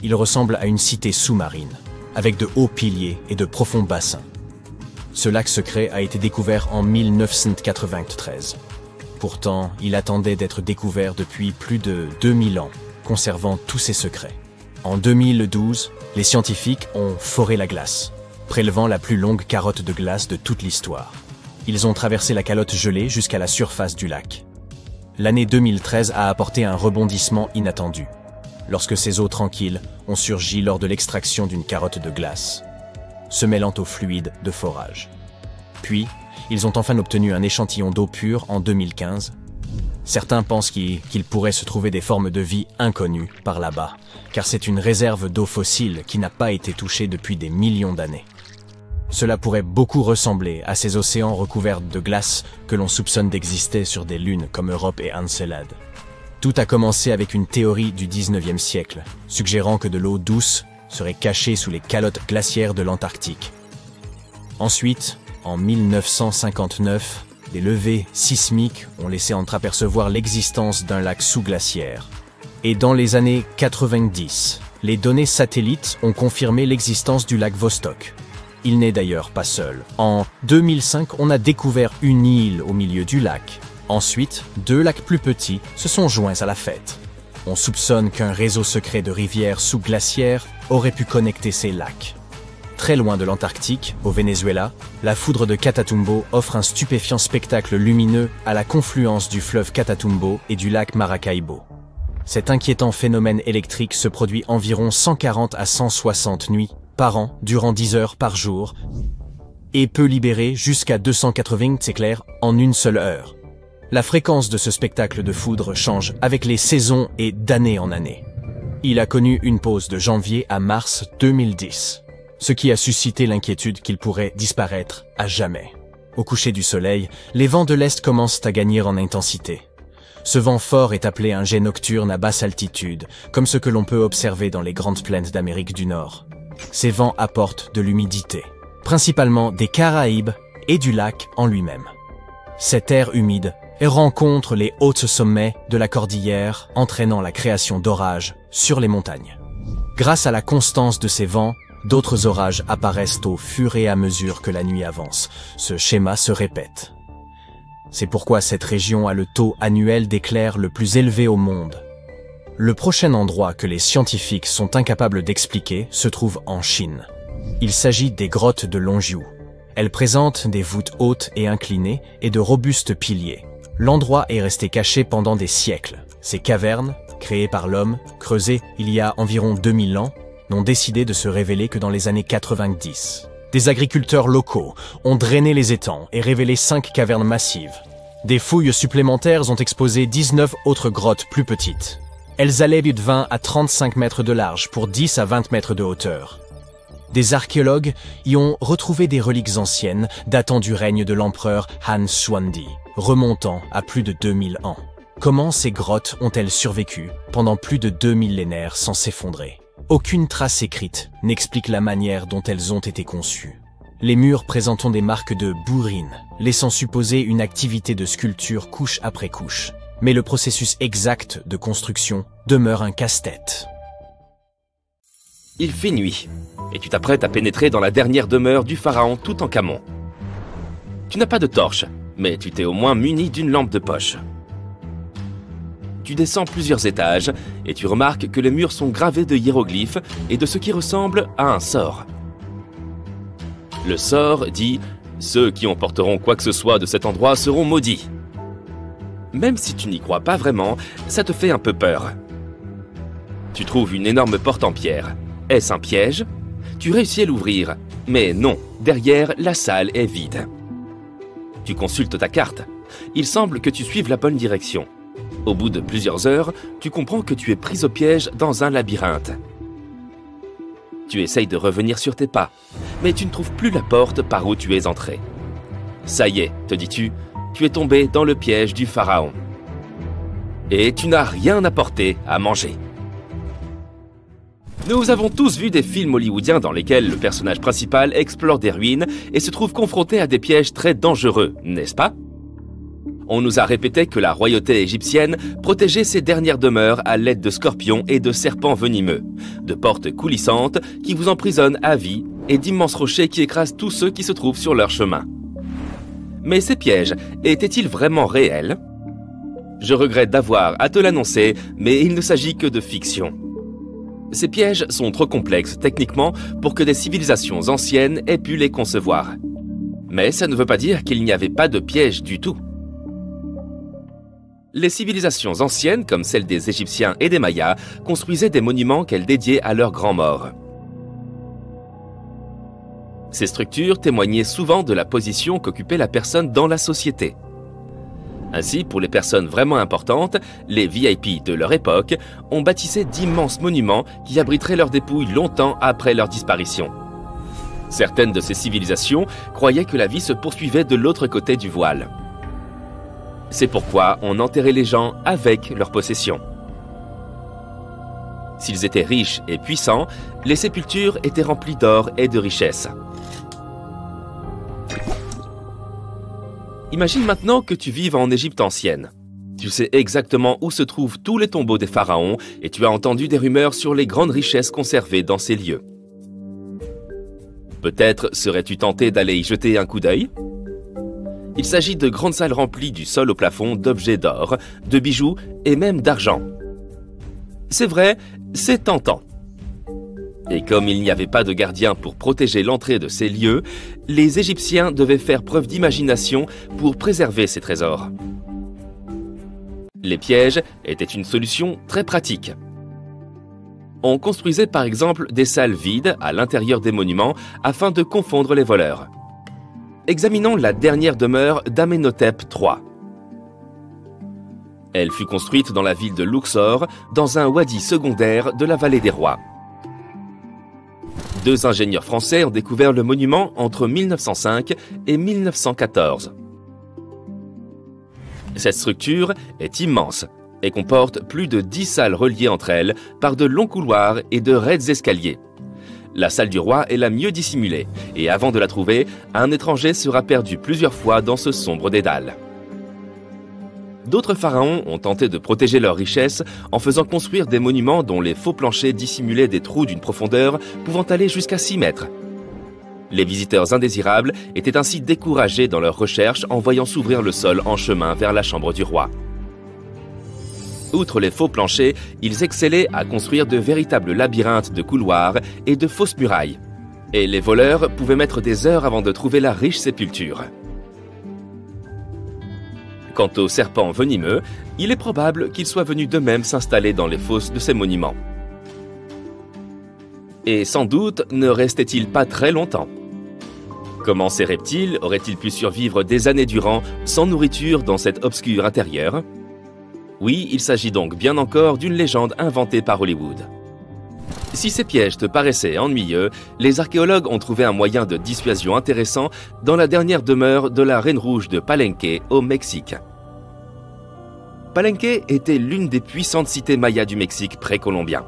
Il ressemble à une cité sous-marine, avec de hauts piliers et de profonds bassins. Ce lac secret a été découvert en 1993. Pourtant, il attendait d'être découvert depuis plus de 2000 ans, conservant tous ses secrets. En 2012, les scientifiques ont foré la glace, prélevant la plus longue carotte de glace de toute l'histoire. Ils ont traversé la calotte gelée jusqu'à la surface du lac. L'année 2013 a apporté un rebondissement inattendu, lorsque ces eaux tranquilles ont surgi lors de l'extraction d'une carotte de glace, se mêlant au fluide de forage. Puis, ils ont enfin obtenu un échantillon d'eau pure en 2015. Certains pensent qu'il pourrait se trouver des formes de vie inconnues par là-bas, car c'est une réserve d'eau fossile qui n'a pas été touchée depuis des millions d'années. Cela pourrait beaucoup ressembler à ces océans recouverts de glace que l'on soupçonne d'exister sur des lunes comme Europe et Encelade. Tout a commencé avec une théorie du 19e siècle, suggérant que de l'eau douce serait cachée sous les calottes glaciaires de l'Antarctique. Ensuite, en 1959, des levées sismiques ont laissé entreapercevoir l'existence d'un lac sous-glaciaire. Et dans les années 90, les données satellites ont confirmé l'existence du lac Vostok. Il n'est d'ailleurs pas seul. En 2005, on a découvert une île au milieu du lac. Ensuite, 2 lacs plus petits se sont joints à la fête. On soupçonne qu'un réseau secret de rivières sous-glaciaires aurait pu connecter ces lacs. Très loin de l'Antarctique, au Venezuela, la foudre de Catatumbo offre un stupéfiant spectacle lumineux à la confluence du fleuve Catatumbo et du lac Maracaibo. Cet inquiétant phénomène électrique se produit environ 140 à 160 nuits par an durant 10 heures par jour et peut libérer jusqu'à 280 éclairs en une seule heure. La fréquence de ce spectacle de foudre change avec les saisons et d'année en année. Il a connu une pause de janvier à mars 2010, ce qui a suscité l'inquiétude qu'il pourrait disparaître à jamais. Au coucher du soleil, les vents de l'Est commencent à gagner en intensité. Ce vent fort est appelé un jet nocturne à basse altitude, comme ce que l'on peut observer dans les grandes plaines d'Amérique du Nord. Ces vents apportent de l'humidité, principalement des Caraïbes et du lac en lui-même. Cet air humide rencontre les hauts sommets de la cordillère, entraînant la création d'orages sur les montagnes. Grâce à la constance de ces vents, d'autres orages apparaissent au fur et à mesure que la nuit avance. Ce schéma se répète. C'est pourquoi cette région a le taux annuel d'éclairs le plus élevé au monde. Le prochain endroit que les scientifiques sont incapables d'expliquer se trouve en Chine. Il s'agit des grottes de Longjiu. Elles présentent des voûtes hautes et inclinées et de robustes piliers. L'endroit est resté caché pendant des siècles. Ces cavernes, créées par l'homme, creusées il y a environ 2000 ans, n'ont décidé de se révéler que dans les années 90. Des agriculteurs locaux ont drainé les étangs et révélé 5 cavernes massives. Des fouilles supplémentaires ont exposé 19 autres grottes plus petites. Elles allaient de 20 à 35 mètres de large pour 10 à 20 mètres de hauteur. Des archéologues y ont retrouvé des reliques anciennes datant du règne de l'empereur Han Xuandi, remontant à plus de 2000 ans. Comment ces grottes ont-elles survécu pendant plus de 2 millénaires sans s'effondrer? Aucune trace écrite n'explique la manière dont elles ont été conçues. Les murs présentant des marques de bourrines, laissant supposer une activité de sculpture couche après couche. Mais le processus exact de construction demeure un casse-tête. Il fait nuit, et tu t'apprêtes à pénétrer dans la dernière demeure du pharaon Toutankhamon. Tu n'as pas de torche, mais tu t'es au moins muni d'une lampe de poche. Tu descends plusieurs étages, et tu remarques que les murs sont gravés de hiéroglyphes et de ce qui ressemble à un sort. Le sort dit « Ceux qui emporteront quoi que ce soit de cet endroit seront maudits ». Même si tu n'y crois pas vraiment, ça te fait un peu peur. Tu trouves une énorme porte en pierre. Est-ce un piège? Tu réussis à l'ouvrir, mais non, derrière, la salle est vide. Tu consultes ta carte. Il semble que tu suives la bonne direction. Au bout de plusieurs heures, tu comprends que tu es pris au piège dans un labyrinthe. Tu essayes de revenir sur tes pas, mais tu ne trouves plus la porte par où tu es entré. Ça y est, te dis-tu, tu es tombé dans le piège du pharaon. Et tu n'as rien apporté à manger. Nous avons tous vu des films hollywoodiens dans lesquels le personnage principal explore des ruines et se trouve confronté à des pièges très dangereux, n'est-ce pas? On nous a répété que la royauté égyptienne protégeait ses dernières demeures à l'aide de scorpions et de serpents venimeux, de portes coulissantes qui vous emprisonnent à vie et d'immenses rochers qui écrasent tous ceux qui se trouvent sur leur chemin. Mais ces pièges étaient-ils vraiment réels? Je regrette d'avoir à te l'annoncer, mais il ne s'agit que de fiction. Ces pièges sont trop complexes techniquement pour que des civilisations anciennes aient pu les concevoir. Mais ça ne veut pas dire qu'il n'y avait pas de pièges du tout. Les civilisations anciennes, comme celles des Égyptiens et des Mayas, construisaient des monuments qu'elles dédiaient à leurs grands morts. Ces structures témoignaient souvent de la position qu'occupait la personne dans la société. Ainsi, pour les personnes vraiment importantes, les VIP de leur époque, on bâtissait d'immenses monuments qui abriteraient leurs dépouilles longtemps après leur disparition. Certaines de ces civilisations croyaient que la vie se poursuivait de l'autre côté du voile. C'est pourquoi on enterrait les gens avec leurs possessions. S'ils étaient riches et puissants, les sépultures étaient remplies d'or et de richesses. Imagine maintenant que tu vives en Égypte ancienne. Tu sais exactement où se trouvent tous les tombeaux des pharaons et tu as entendu des rumeurs sur les grandes richesses conservées dans ces lieux. Peut-être serais-tu tenté d'aller y jeter un coup d'œil? Il s'agit de grandes salles remplies du sol au plafond d'objets d'or, de bijoux et même d'argent. C'est vrai, c'est tentant. Et comme il n'y avait pas de gardien pour protéger l'entrée de ces lieux, les Égyptiens devaient faire preuve d'imagination pour préserver ces trésors. Les pièges étaient une solution très pratique. On construisait par exemple des salles vides à l'intérieur des monuments afin de confondre les voleurs. Examinons la dernière demeure d'Amenhotep III. Elle fut construite dans la ville de Luxor, dans un wadi secondaire de la vallée des rois. Deux ingénieurs français ont découvert le monument entre 1905 et 1914. Cette structure est immense et comporte plus de 10 salles reliées entre elles par de longs couloirs et de raides escaliers. La salle du roi est la mieux dissimulée et avant de la trouver, un étranger sera perdu plusieurs fois dans ce sombre dédale. D'autres pharaons ont tenté de protéger leurs richesses en faisant construire des monuments dont les faux planchers dissimulaient des trous d'une profondeur pouvant aller jusqu'à 6 mètres. Les visiteurs indésirables étaient ainsi découragés dans leurs recherches en voyant s'ouvrir le sol en chemin vers la chambre du roi. Outre les faux planchers, ils excellaient à construire de véritables labyrinthes de couloirs et de fausses murailles. Et les voleurs pouvaient mettre des heures avant de trouver la riche sépulture. Quant aux serpents venimeux, il est probable qu'ils soient venus d'eux-mêmes s'installer dans les fosses de ces monuments. Et sans doute ne restaient-ils pas très longtemps. Comment ces reptiles auraient-ils pu survivre des années durant sans nourriture dans cet obscur intérieur? Oui, il s'agit donc bien encore d'une légende inventée par Hollywood. Si ces pièges te paraissaient ennuyeux, les archéologues ont trouvé un moyen de dissuasion intéressant dans la dernière demeure de la Reine Rouge de Palenque, au Mexique. Palenque était l'une des puissantes cités mayas du Mexique précolombien.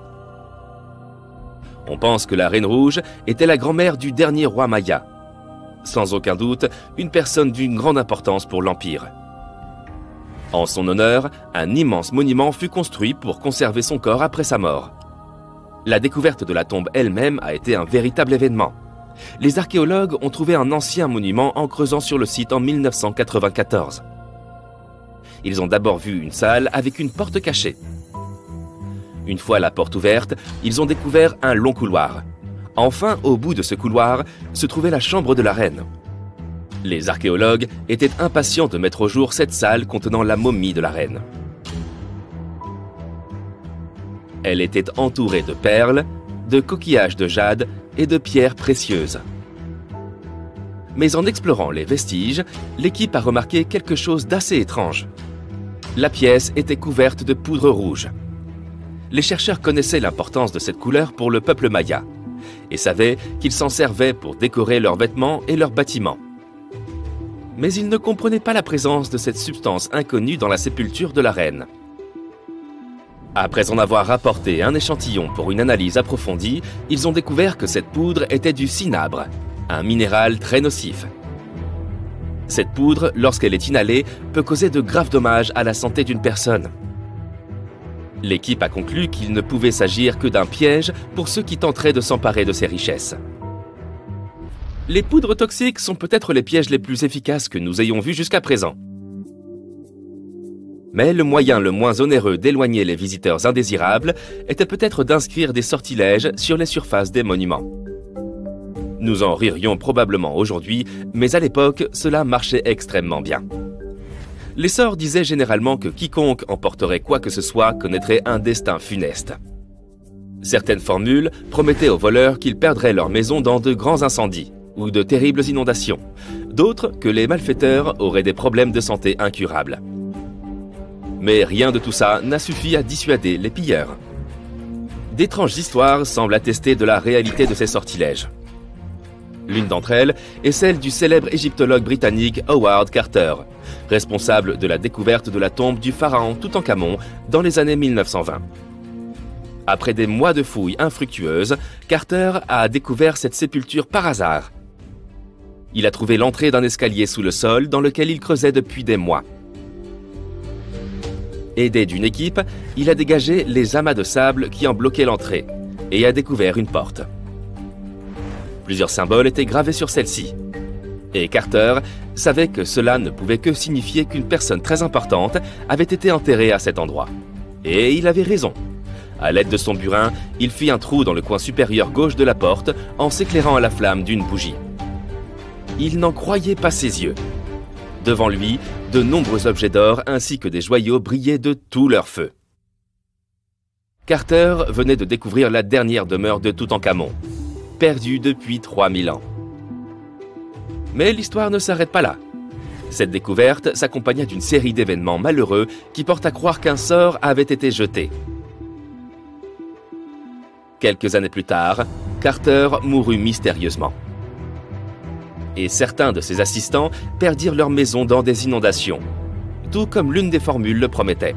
On pense que la Reine Rouge était la grand-mère du dernier roi maya. Sans aucun doute, une personne d'une grande importance pour l'Empire. En son honneur, un immense monument fut construit pour conserver son corps après sa mort. La découverte de la tombe elle-même a été un véritable événement. Les archéologues ont trouvé un ancien monument en creusant sur le site en 1994. Ils ont d'abord vu une salle avec une porte cachée. Une fois la porte ouverte, ils ont découvert un long couloir. Enfin, au bout de ce couloir, se trouvait la chambre de la reine. Les archéologues étaient impatients de mettre au jour cette salle contenant la momie de la reine. Elle était entourée de perles, de coquillages de jade et de pierres précieuses. Mais en explorant les vestiges, l'équipe a remarqué quelque chose d'assez étrange. La pièce était couverte de poudre rouge. Les chercheurs connaissaient l'importance de cette couleur pour le peuple maya et savaient qu'ils s'en servaient pour décorer leurs vêtements et leurs bâtiments. Mais ils ne comprenaient pas la présence de cette substance inconnue dans la sépulture de la reine. Après en avoir rapporté un échantillon pour une analyse approfondie, ils ont découvert que cette poudre était du cinabre, un minéral très nocif. Cette poudre, lorsqu'elle est inhalée, peut causer de graves dommages à la santé d'une personne. L'équipe a conclu qu'il ne pouvait s'agir que d'un piège pour ceux qui tenteraient de s'emparer de ces richesses. Les poudres toxiques sont peut-être les pièges les plus efficaces que nous ayons vus jusqu'à présent. Mais le moyen le moins onéreux d'éloigner les visiteurs indésirables était peut-être d'inscrire des sortilèges sur les surfaces des monuments. Nous en ririons probablement aujourd'hui, mais à l'époque, cela marchait extrêmement bien. Les sorts disaient généralement que quiconque emporterait quoi que ce soit connaîtrait un destin funeste. Certaines formules promettaient aux voleurs qu'ils perdraient leur maison dans de grands incendies ou de terribles inondations, d'autres que les malfaiteurs auraient des problèmes de santé incurables. Mais rien de tout ça n'a suffi à dissuader les pilleurs. D'étranges histoires semblent attester de la réalité de ces sortilèges. L'une d'entre elles est celle du célèbre égyptologue britannique Howard Carter, responsable de la découverte de la tombe du pharaon Toutankhamon dans les années 1920. Après des mois de fouilles infructueuses, Carter a découvert cette sépulture par hasard. Il a trouvé l'entrée d'un escalier sous le sol dans lequel il creusait depuis des mois. Aidé d'une équipe, il a dégagé les amas de sable qui en bloquaient l'entrée et a découvert une porte. Plusieurs symboles étaient gravés sur celle-ci. Et Carter savait que cela ne pouvait que signifier qu'une personne très importante avait été enterrée à cet endroit. Et il avait raison. À l'aide de son burin, il fit un trou dans le coin supérieur gauche de la porte en s'éclairant à la flamme d'une bougie. Il n'en croyait pas ses yeux. Devant lui, de nombreux objets d'or ainsi que des joyaux brillaient de tout leur feu. Carter venait de découvrir la dernière demeure de Toutankhamon, perdue depuis 3000 ans. Mais l'histoire ne s'arrête pas là. Cette découverte s'accompagna d'une série d'événements malheureux qui portent à croire qu'un sort avait été jeté. Quelques années plus tard, Carter mourut mystérieusement. Et certains de ses assistants perdirent leur maison dans des inondations, tout comme l'une des formules le promettait.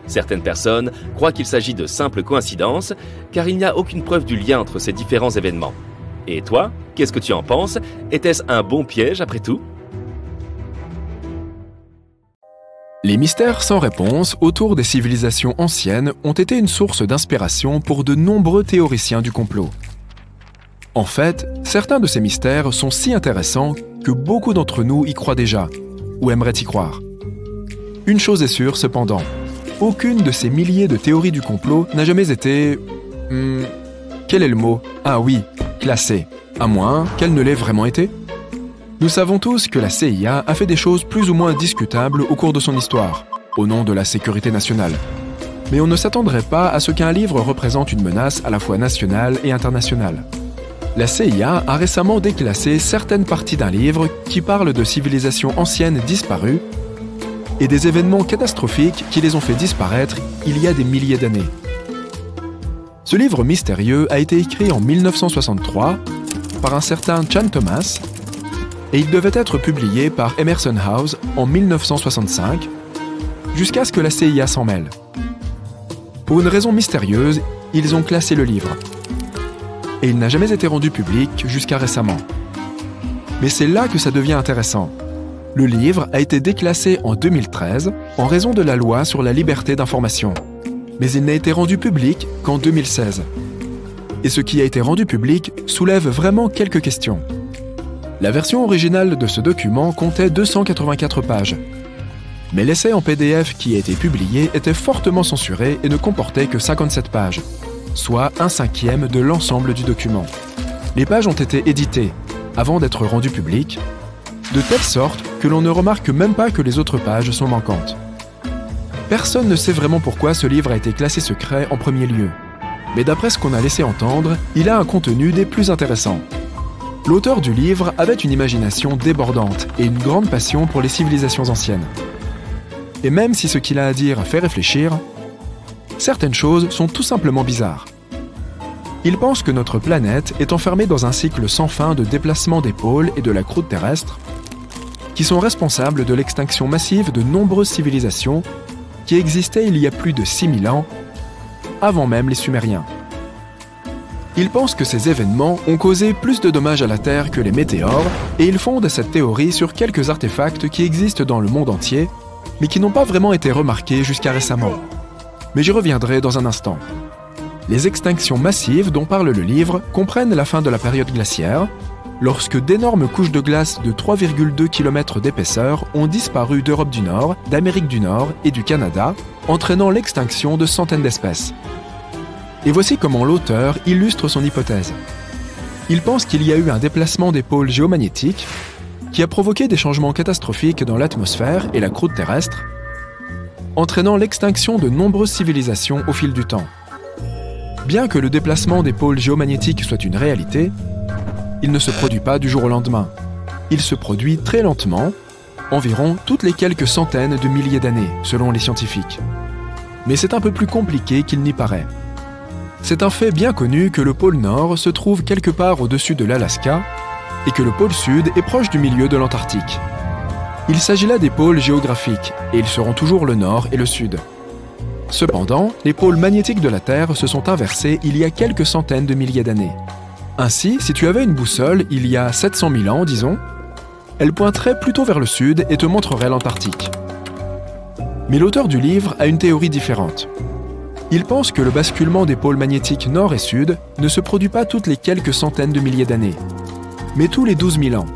Certaines personnes croient qu'il s'agit de simples coïncidences, car il n'y a aucune preuve du lien entre ces différents événements. Et toi, qu'est-ce que tu en penses? Était-ce un bon piège après tout? Les mystères sans réponse autour des civilisations anciennes ont été une source d'inspiration pour de nombreux théoriciens du complot. En fait, certains de ces mystères sont si intéressants que beaucoup d'entre nous y croient déjà, ou aimeraient y croire. Une chose est sûre cependant, aucune de ces milliers de théories du complot n'a jamais été... quel est le mot? Ah oui, classée, à moins qu'elle ne l'ait vraiment été. Nous savons tous que la CIA a fait des choses plus ou moins discutables au cours de son histoire, au nom de la sécurité nationale. Mais on ne s'attendrait pas à ce qu'un livre représente une menace à la fois nationale et internationale. La CIA a récemment déclassé certaines parties d'un livre qui parle de civilisations anciennes disparues et des événements catastrophiques qui les ont fait disparaître il y a des milliers d'années. Ce livre mystérieux a été écrit en 1963 par un certain Chan Thomas et il devait être publié par Emerson House en 1965 jusqu'à ce que la CIA s'en mêle. Pour une raison mystérieuse, ils ont classé le livre. Et il n'a jamais été rendu public jusqu'à récemment. Mais c'est là que ça devient intéressant. Le livre a été déclassé en 2013 en raison de la loi sur la liberté d'information. Mais il n'a été rendu public qu'en 2016. Et ce qui a été rendu public soulève vraiment quelques questions. La version originale de ce document comptait 284 pages. Mais l'essai en PDF qui a été publié était fortement censuré et ne comportait que 57 pages, soit 1/5 de l'ensemble du document. Les pages ont été éditées, avant d'être rendues publiques, de telle sorte que l'on ne remarque même pas que les autres pages sont manquantes. Personne ne sait vraiment pourquoi ce livre a été classé secret en premier lieu, mais d'après ce qu'on a laissé entendre, il a un contenu des plus intéressants. L'auteur du livre avait une imagination débordante et une grande passion pour les civilisations anciennes. Et même si ce qu'il a à dire fait réfléchir, certaines choses sont tout simplement bizarres. Il pense que notre planète est enfermée dans un cycle sans fin de déplacement des pôles et de la croûte terrestre, qui sont responsables de l'extinction massive de nombreuses civilisations qui existaient il y a plus de 6000 ans, avant même les Sumériens. Il pense que ces événements ont causé plus de dommages à la Terre que les météores, et il fonde cette théorie sur quelques artefacts qui existent dans le monde entier, mais qui n'ont pas vraiment été remarqués jusqu'à récemment. Mais j'y reviendrai dans un instant. Les extinctions massives dont parle le livre comprennent la fin de la période glaciaire, lorsque d'énormes couches de glace de 3,2 km d'épaisseur ont disparu d'Europe du Nord, d'Amérique du Nord et du Canada, entraînant l'extinction de centaines d'espèces. Et voici comment l'auteur illustre son hypothèse. Il pense qu'il y a eu un déplacement des pôles géomagnétiques qui a provoqué des changements catastrophiques dans l'atmosphère et la croûte terrestre, entraînant l'extinction de nombreuses civilisations au fil du temps. Bien que le déplacement des pôles géomagnétiques soit une réalité, il ne se produit pas du jour au lendemain. Il se produit très lentement, environ toutes les quelques centaines de milliers d'années, selon les scientifiques. Mais c'est un peu plus compliqué qu'il n'y paraît. C'est un fait bien connu que le pôle Nord se trouve quelque part au-dessus de l'Alaska et que le pôle Sud est proche du milieu de l'Antarctique. Il s'agit là des pôles géographiques, et ils seront toujours le Nord et le Sud. Cependant, les pôles magnétiques de la Terre se sont inversés il y a quelques centaines de milliers d'années. Ainsi, si tu avais une boussole il y a 700 000 ans, disons, elle pointerait plutôt vers le Sud et te montrerait l'Antarctique. Mais l'auteur du livre a une théorie différente. Il pense que le basculement des pôles magnétiques Nord et Sud ne se produit pas toutes les quelques centaines de milliers d'années, mais tous les 12 000 ans.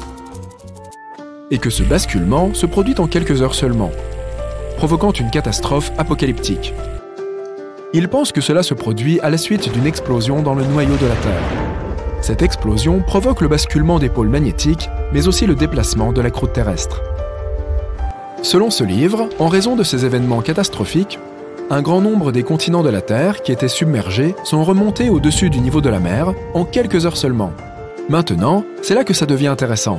Et que ce basculement se produit en quelques heures seulement, provoquant une catastrophe apocalyptique. Il pense que cela se produit à la suite d'une explosion dans le noyau de la Terre. Cette explosion provoque le basculement des pôles magnétiques, mais aussi le déplacement de la croûte terrestre. Selon ce livre, en raison de ces événements catastrophiques, un grand nombre des continents de la Terre qui étaient submergés sont remontés au-dessus du niveau de la mer en quelques heures seulement. Maintenant, c'est là que ça devient intéressant.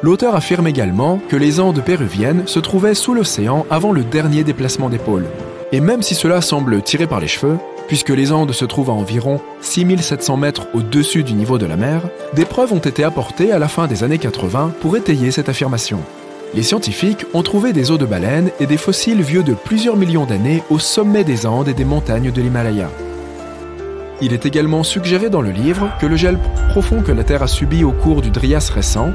L'auteur affirme également que les Andes péruviennes se trouvaient sous l'océan avant le dernier déplacement des pôles. Et même si cela semble tiré par les cheveux, puisque les Andes se trouvent à environ 6700 mètres au-dessus du niveau de la mer, des preuves ont été apportées à la fin des années 80 pour étayer cette affirmation. Les scientifiques ont trouvé des os de baleines et des fossiles vieux de plusieurs millions d'années au sommet des Andes et des montagnes de l'Himalaya. Il est également suggéré dans le livre que le gel profond que la Terre a subi au cours du Trias récent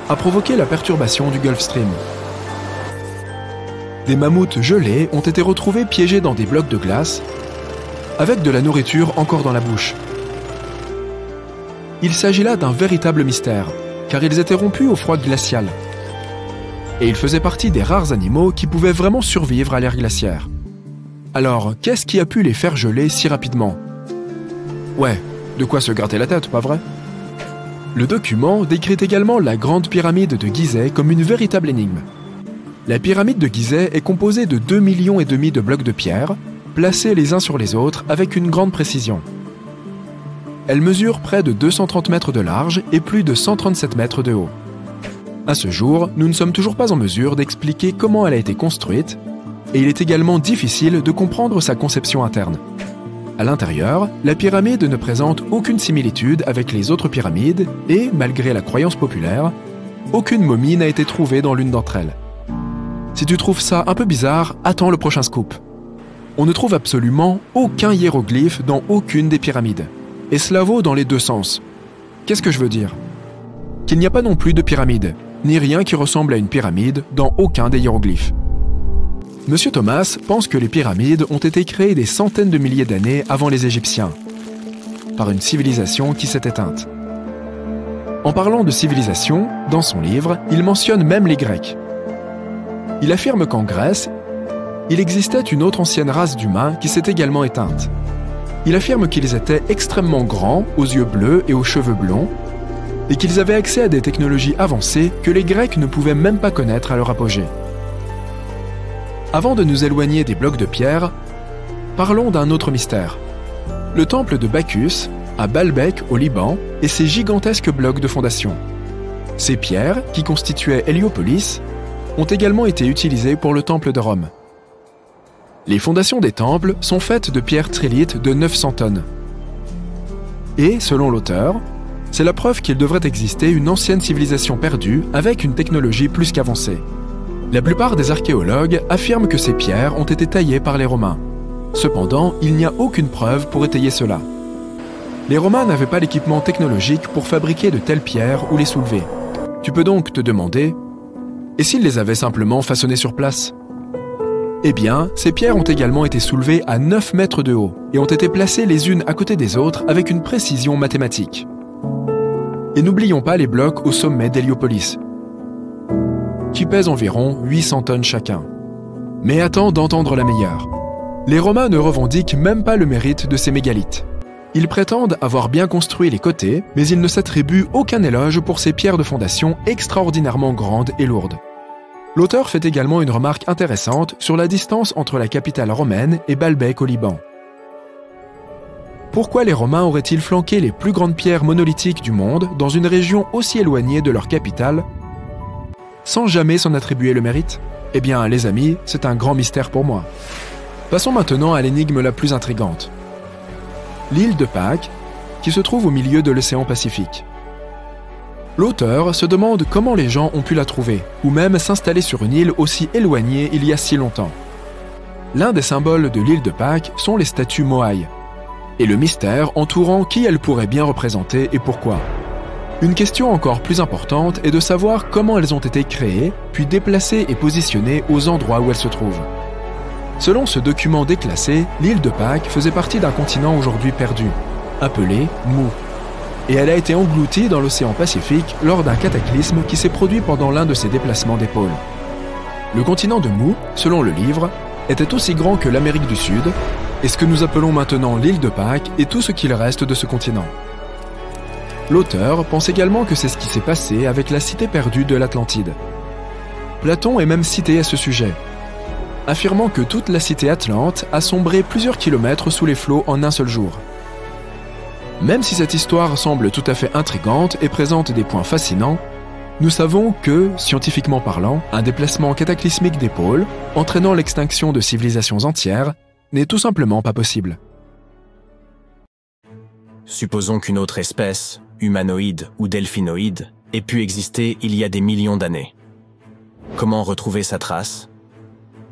a provoqué la perturbation du Gulf Stream. Des mammouths gelés ont été retrouvés piégés dans des blocs de glace, avec de la nourriture encore dans la bouche. Il s'agit là d'un véritable mystère, car ils étaient rompus au froid glacial. Et ils faisaient partie des rares animaux qui pouvaient vraiment survivre à l'ère glaciaire. Alors, qu'est-ce qui a pu les faire geler si rapidement ? Ouais, de quoi se gratter la tête, pas vrai ? Le document décrit également la grande pyramide de Gizeh comme une véritable énigme. La pyramide de Gizeh est composée de 2,5 millions de blocs de pierre, placés les uns sur les autres avec une grande précision. Elle mesure près de 230 mètres de large et plus de 137 mètres de haut. À ce jour, nous ne sommes toujours pas en mesure d'expliquer comment elle a été construite, et il est également difficile de comprendre sa conception interne. À l'intérieur, la pyramide ne présente aucune similitude avec les autres pyramides et, malgré la croyance populaire, aucune momie n'a été trouvée dans l'une d'entre elles. Si tu trouves ça un peu bizarre, attends le prochain scoop. On ne trouve absolument aucun hiéroglyphe dans aucune des pyramides. Et cela vaut dans les deux sens. Qu'est-ce que je veux dire? Qu'il n'y a pas non plus de pyramide, ni rien qui ressemble à une pyramide dans aucun des hiéroglyphes. Monsieur Thomas pense que les pyramides ont été créées des centaines de milliers d'années avant les Égyptiens, par une civilisation qui s'est éteinte. En parlant de civilisation, dans son livre, il mentionne même les Grecs. Il affirme qu'en Grèce, il existait une autre ancienne race d'humains qui s'est également éteinte. Il affirme qu'ils étaient extrêmement grands, aux yeux bleus et aux cheveux blonds, et qu'ils avaient accès à des technologies avancées que les Grecs ne pouvaient même pas connaître à leur apogée. Avant de nous éloigner des blocs de pierre, parlons d'un autre mystère. Le temple de Bacchus, à Baalbek, au Liban, et ses gigantesques blocs de fondation. Ces pierres, qui constituaient Héliopolis, ont également été utilisées pour le temple de Rome. Les fondations des temples sont faites de pierres trilithes de 900 tonnes. Et, selon l'auteur, c'est la preuve qu'il devrait exister une ancienne civilisation perdue avec une technologie plus qu'avancée. La plupart des archéologues affirment que ces pierres ont été taillées par les Romains. Cependant, il n'y a aucune preuve pour étayer cela. Les Romains n'avaient pas l'équipement technologique pour fabriquer de telles pierres ou les soulever. Tu peux donc te demander, et s'ils les avaient simplement façonnées sur place? Eh bien, ces pierres ont également été soulevées à 9 mètres de haut et ont été placées les unes à côté des autres avec une précision mathématique. Et n'oublions pas les blocs au sommet d'Héliopolis, qui pèsent environ 800 tonnes chacun. Mais attends d'entendre la meilleure. Les Romains ne revendiquent même pas le mérite de ces mégalithes. Ils prétendent avoir bien construit les côtés, mais ils ne s'attribuent aucun éloge pour ces pierres de fondation extraordinairement grandes et lourdes. L'auteur fait également une remarque intéressante sur la distance entre la capitale romaine et Baalbek au Liban. Pourquoi les Romains auraient-ils flanqué les plus grandes pierres monolithiques du monde dans une région aussi éloignée de leur capitale, sans jamais s'en attribuer le mérite? Eh bien, les amis, c'est un grand mystère pour moi. Passons maintenant à l'énigme la plus intrigante. L'île de Pâques, qui se trouve au milieu de l'océan Pacifique. L'auteur se demande comment les gens ont pu la trouver, ou même s'installer sur une île aussi éloignée il y a si longtemps. L'un des symboles de l'île de Pâques sont les statues Moai, et le mystère entourant qui elles pourraient bien représenter et pourquoi. Une question encore plus importante est de savoir comment elles ont été créées, puis déplacées et positionnées aux endroits où elles se trouvent. Selon ce document déclassé, l'île de Pâques faisait partie d'un continent aujourd'hui perdu, appelé Mu. Et elle a été engloutie dans l'océan Pacifique lors d'un cataclysme qui s'est produit pendant l'un de ses déplacements des pôles. Le continent de Mu, selon le livre, était aussi grand que l'Amérique du Sud, et ce que nous appelons maintenant l'île de Pâques est tout ce qu'il reste de ce continent. L'auteur pense également que c'est ce qui s'est passé avec la cité perdue de l'Atlantide. Platon est même cité à ce sujet, affirmant que toute la cité atlante a sombré plusieurs kilomètres sous les flots en un seul jour. Même si cette histoire semble tout à fait intrigante et présente des points fascinants, nous savons que, scientifiquement parlant, un déplacement cataclysmique des pôles, entraînant l'extinction de civilisations entières, n'est tout simplement pas possible. Supposons qu'une autre espèce, humanoïde ou delphinoïde, ait pu exister il y a des millions d'années. Comment retrouver sa trace?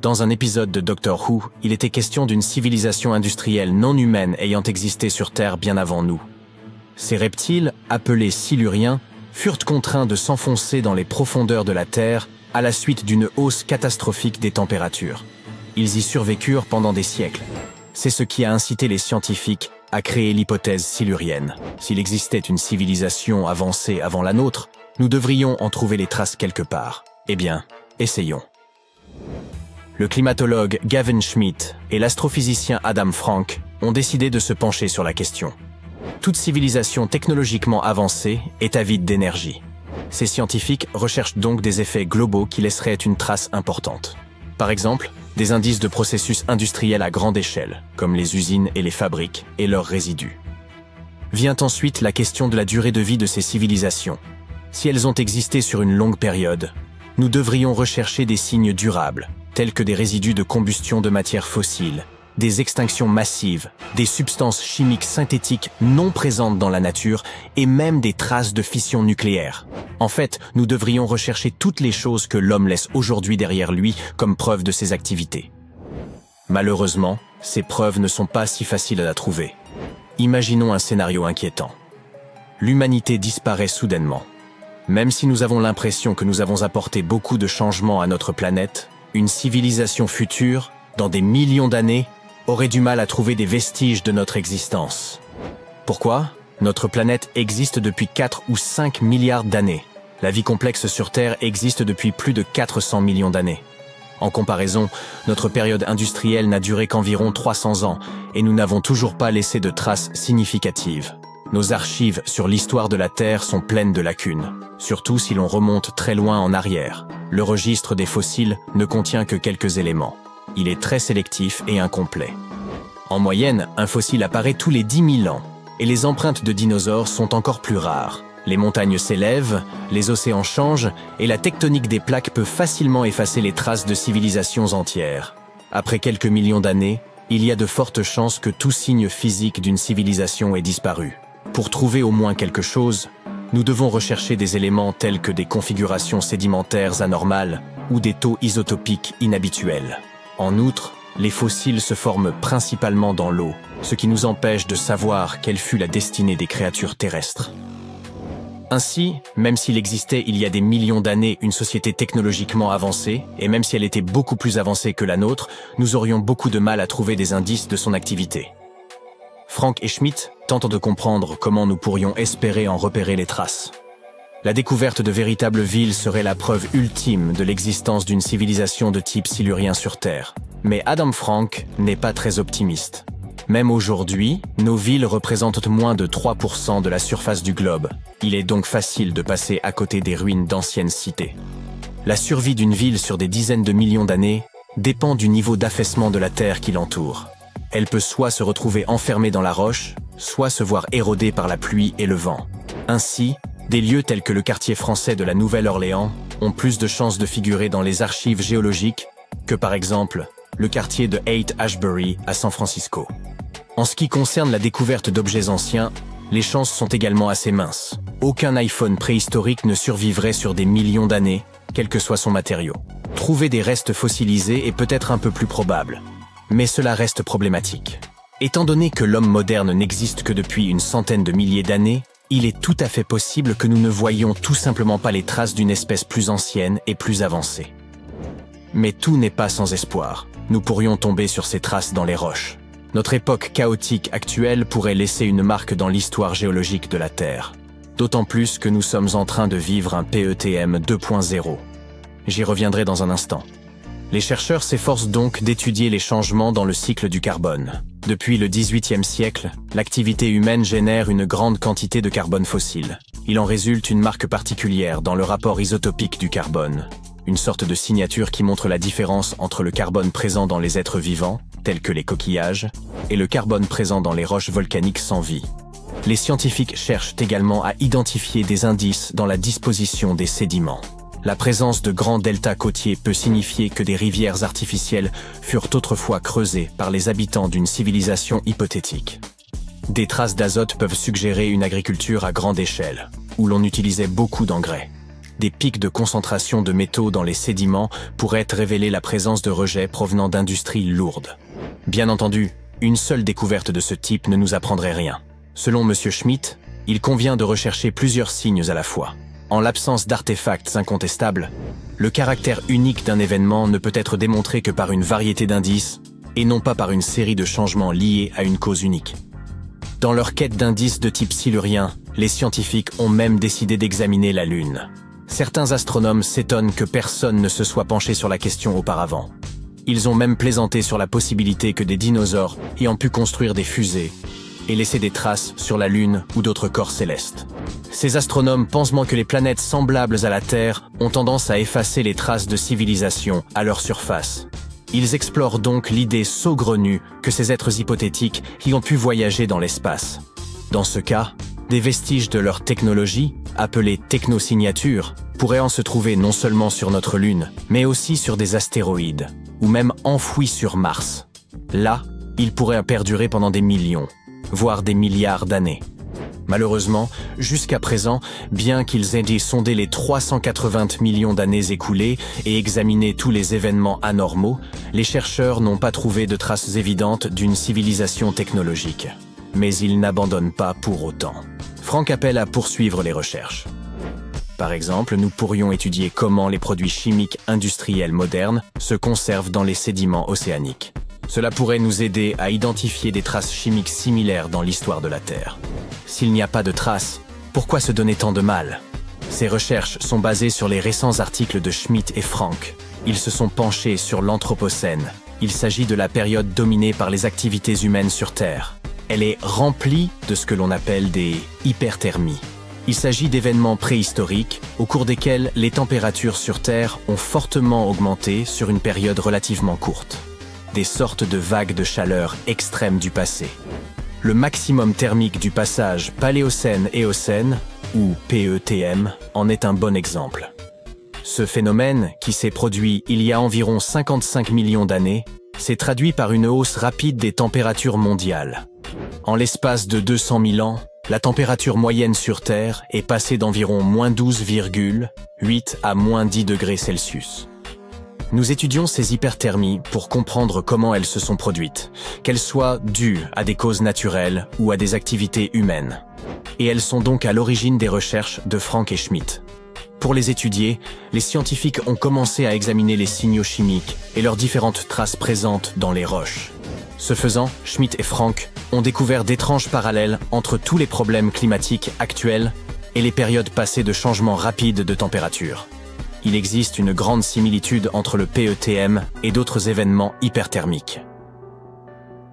Dans un épisode de Doctor Who, il était question d'une civilisation industrielle non humaine ayant existé sur Terre bien avant nous. Ces reptiles, appelés siluriens, furent contraints de s'enfoncer dans les profondeurs de la Terre à la suite d'une hausse catastrophique des températures. Ils y survécurent pendant des siècles. C'est ce qui a incité les scientifiques à créer l'hypothèse silurienne. S'il existait une civilisation avancée avant la nôtre, nous devrions en trouver les traces quelque part. Eh bien, essayons. Le climatologue Gavin Schmidt et l'astrophysicien Adam Frank ont décidé de se pencher sur la question. Toute civilisation technologiquement avancée est avide d'énergie. Ces scientifiques recherchent donc des effets globaux qui laisseraient une trace importante. Par exemple, des indices de processus industriels à grande échelle, comme les usines et les fabriques, et leurs résidus. Vient ensuite la question de la durée de vie de ces civilisations. Si elles ont existé sur une longue période, nous devrions rechercher des signes durables, tels que des résidus de combustion de matières fossiles, des extinctions massives, des substances chimiques synthétiques non présentes dans la nature et même des traces de fission nucléaire. En fait, nous devrions rechercher toutes les choses que l'homme laisse aujourd'hui derrière lui comme preuve de ses activités. Malheureusement, ces preuves ne sont pas si faciles à trouver. Imaginons un scénario inquiétant. L'humanité disparaît soudainement. Même si nous avons l'impression que nous avons apporté beaucoup de changements à notre planète, une civilisation future, dans des millions d'années, aurait du mal à trouver des vestiges de notre existence. Pourquoi ? Notre planète existe depuis 4 ou 5 milliards d'années. La vie complexe sur Terre existe depuis plus de 400 millions d'années. En comparaison, notre période industrielle n'a duré qu'environ 300 ans et nous n'avons toujours pas laissé de traces significatives. Nos archives sur l'histoire de la Terre sont pleines de lacunes, surtout si l'on remonte très loin en arrière. Le registre des fossiles ne contient que quelques éléments. Il est très sélectif et incomplet. En moyenne, un fossile apparaît tous les 10 000 ans, et les empreintes de dinosaures sont encore plus rares. Les montagnes s'élèvent, les océans changent, et la tectonique des plaques peut facilement effacer les traces de civilisations entières. Après quelques millions d'années, il y a de fortes chances que tout signe physique d'une civilisation ait disparu. Pour trouver au moins quelque chose, nous devons rechercher des éléments tels que des configurations sédimentaires anormales ou des taux isotopiques inhabituels. En outre, les fossiles se forment principalement dans l'eau, ce qui nous empêche de savoir quelle fut la destinée des créatures terrestres. Ainsi, même s'il existait il y a des millions d'années une société technologiquement avancée, et même si elle était beaucoup plus avancée que la nôtre, nous aurions beaucoup de mal à trouver des indices de son activité. Frank et Schmitt tentent de comprendre comment nous pourrions espérer en repérer les traces. La découverte de véritables villes serait la preuve ultime de l'existence d'une civilisation de type silurien sur Terre. Mais Adam Frank n'est pas très optimiste. Même aujourd'hui, nos villes représentent moins de 3% de la surface du globe. Il est donc facile de passer à côté des ruines d'anciennes cités. La survie d'une ville sur des dizaines de millions d'années dépend du niveau d'affaissement de la terre qui l'entoure. Elle peut soit se retrouver enfermée dans la roche, soit se voir érodée par la pluie et le vent. Ainsi, des lieux tels que le quartier français de la Nouvelle-Orléans ont plus de chances de figurer dans les archives géologiques que par exemple le quartier de Haight-Ashbury à San Francisco. En ce qui concerne la découverte d'objets anciens, les chances sont également assez minces. Aucun iPhone préhistorique ne survivrait sur des millions d'années, quel que soit son matériau. Trouver des restes fossilisés est peut-être un peu plus probable, mais cela reste problématique. Étant donné que l'homme moderne n'existe que depuis une centaine de milliers d'années, il est tout à fait possible que nous ne voyions tout simplement pas les traces d'une espèce plus ancienne et plus avancée. Mais tout n'est pas sans espoir. Nous pourrions tomber sur ces traces dans les roches. Notre époque chaotique actuelle pourrait laisser une marque dans l'histoire géologique de la Terre. D'autant plus que nous sommes en train de vivre un PETM 2.0. J'y reviendrai dans un instant. Les chercheurs s'efforcent donc d'étudier les changements dans le cycle du carbone. Depuis le XVIIIe siècle, l'activité humaine génère une grande quantité de carbone fossile. Il en résulte une marque particulière dans le rapport isotopique du carbone, une sorte de signature qui montre la différence entre le carbone présent dans les êtres vivants, tels que les coquillages, et le carbone présent dans les roches volcaniques sans vie. Les scientifiques cherchent également à identifier des indices dans la disposition des sédiments. La présence de grands deltas côtiers peut signifier que des rivières artificielles furent autrefois creusées par les habitants d'une civilisation hypothétique. Des traces d'azote peuvent suggérer une agriculture à grande échelle, où l'on utilisait beaucoup d'engrais. Des pics de concentration de métaux dans les sédiments pourraient révéler la présence de rejets provenant d'industries lourdes. Bien entendu, une seule découverte de ce type ne nous apprendrait rien. Selon M. Schmitt, il convient de rechercher plusieurs signes à la fois. En l'absence d'artefacts incontestables, le caractère unique d'un événement ne peut être démontré que par une variété d'indices et non pas par une série de changements liés à une cause unique. Dans leur quête d'indices de type silurien, les scientifiques ont même décidé d'examiner la Lune. Certains astronomes s'étonnent que personne ne se soit penché sur la question auparavant. Ils ont même plaisanté sur la possibilité que des dinosaures ayant pu construire des fusées et laisser des traces sur la Lune ou d'autres corps célestes. Ces astronomes pensent que les planètes semblables à la Terre ont tendance à effacer les traces de civilisation à leur surface. Ils explorent donc l'idée saugrenue que ces êtres hypothétiques y ont pu voyager dans l'espace. Dans ce cas, des vestiges de leur technologie, appelées technosignatures, pourraient en se trouver non seulement sur notre Lune, mais aussi sur des astéroïdes, ou même enfouis sur Mars. Là, ils pourraient perdurer pendant des millions, voire des milliards d'années. Malheureusement, jusqu'à présent, bien qu'ils aient sondé les 380 millions d'années écoulées et examiné tous les événements anormaux, les chercheurs n'ont pas trouvé de traces évidentes d'une civilisation technologique. Mais ils n'abandonnent pas pour autant. Frank appelle à poursuivre les recherches. Par exemple, nous pourrions étudier comment les produits chimiques industriels modernes se conservent dans les sédiments océaniques. Cela pourrait nous aider à identifier des traces chimiques similaires dans l'histoire de la Terre. S'il n'y a pas de traces, pourquoi se donner tant de mal? Ces recherches sont basées sur les récents articles de Schmitt et Frank. Ils se sont penchés sur l'Anthropocène. Il s'agit de la période dominée par les activités humaines sur Terre. Elle est remplie de ce que l'on appelle des hyperthermies. Il s'agit d'événements préhistoriques au cours desquels les températures sur Terre ont fortement augmenté sur une période relativement courte. Des sortes de vagues de chaleur extrêmes du passé. Le maximum thermique du passage Paléocène-Éocène, ou PETM, en est un bon exemple. Ce phénomène, qui s'est produit il y a environ 55 millions d'années, s'est traduit par une hausse rapide des températures mondiales. En l'espace de 200 000 ans, la température moyenne sur Terre est passée d'environ -12,8 à -10 degrés Celsius. Nous étudions ces hyperthermies pour comprendre comment elles se sont produites, qu'elles soient dues à des causes naturelles ou à des activités humaines. Et elles sont donc à l'origine des recherches de Frank et Schmitt. Pour les étudier, les scientifiques ont commencé à examiner les signaux chimiques et leurs différentes traces présentes dans les roches. Ce faisant, Schmitt et Frank ont découvert d'étranges parallèles entre tous les problèmes climatiques actuels et les périodes passées de changements rapides de température. Il existe une grande similitude entre le PETM et d'autres événements hyperthermiques.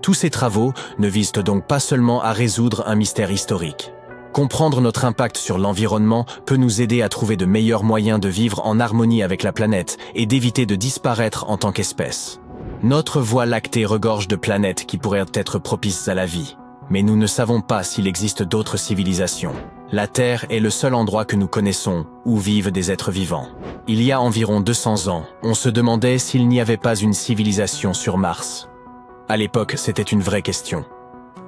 Tous ces travaux ne visent donc pas seulement à résoudre un mystère historique. Comprendre notre impact sur l'environnement peut nous aider à trouver de meilleurs moyens de vivre en harmonie avec la planète et d'éviter de disparaître en tant qu'espèce. Notre Voie lactée regorge de planètes qui pourraient être propices à la vie, mais nous ne savons pas s'il existe d'autres civilisations. La Terre est le seul endroit que nous connaissons où vivent des êtres vivants. Il y a environ 200 ans, on se demandait s'il n'y avait pas une civilisation sur Mars. À l'époque, c'était une vraie question.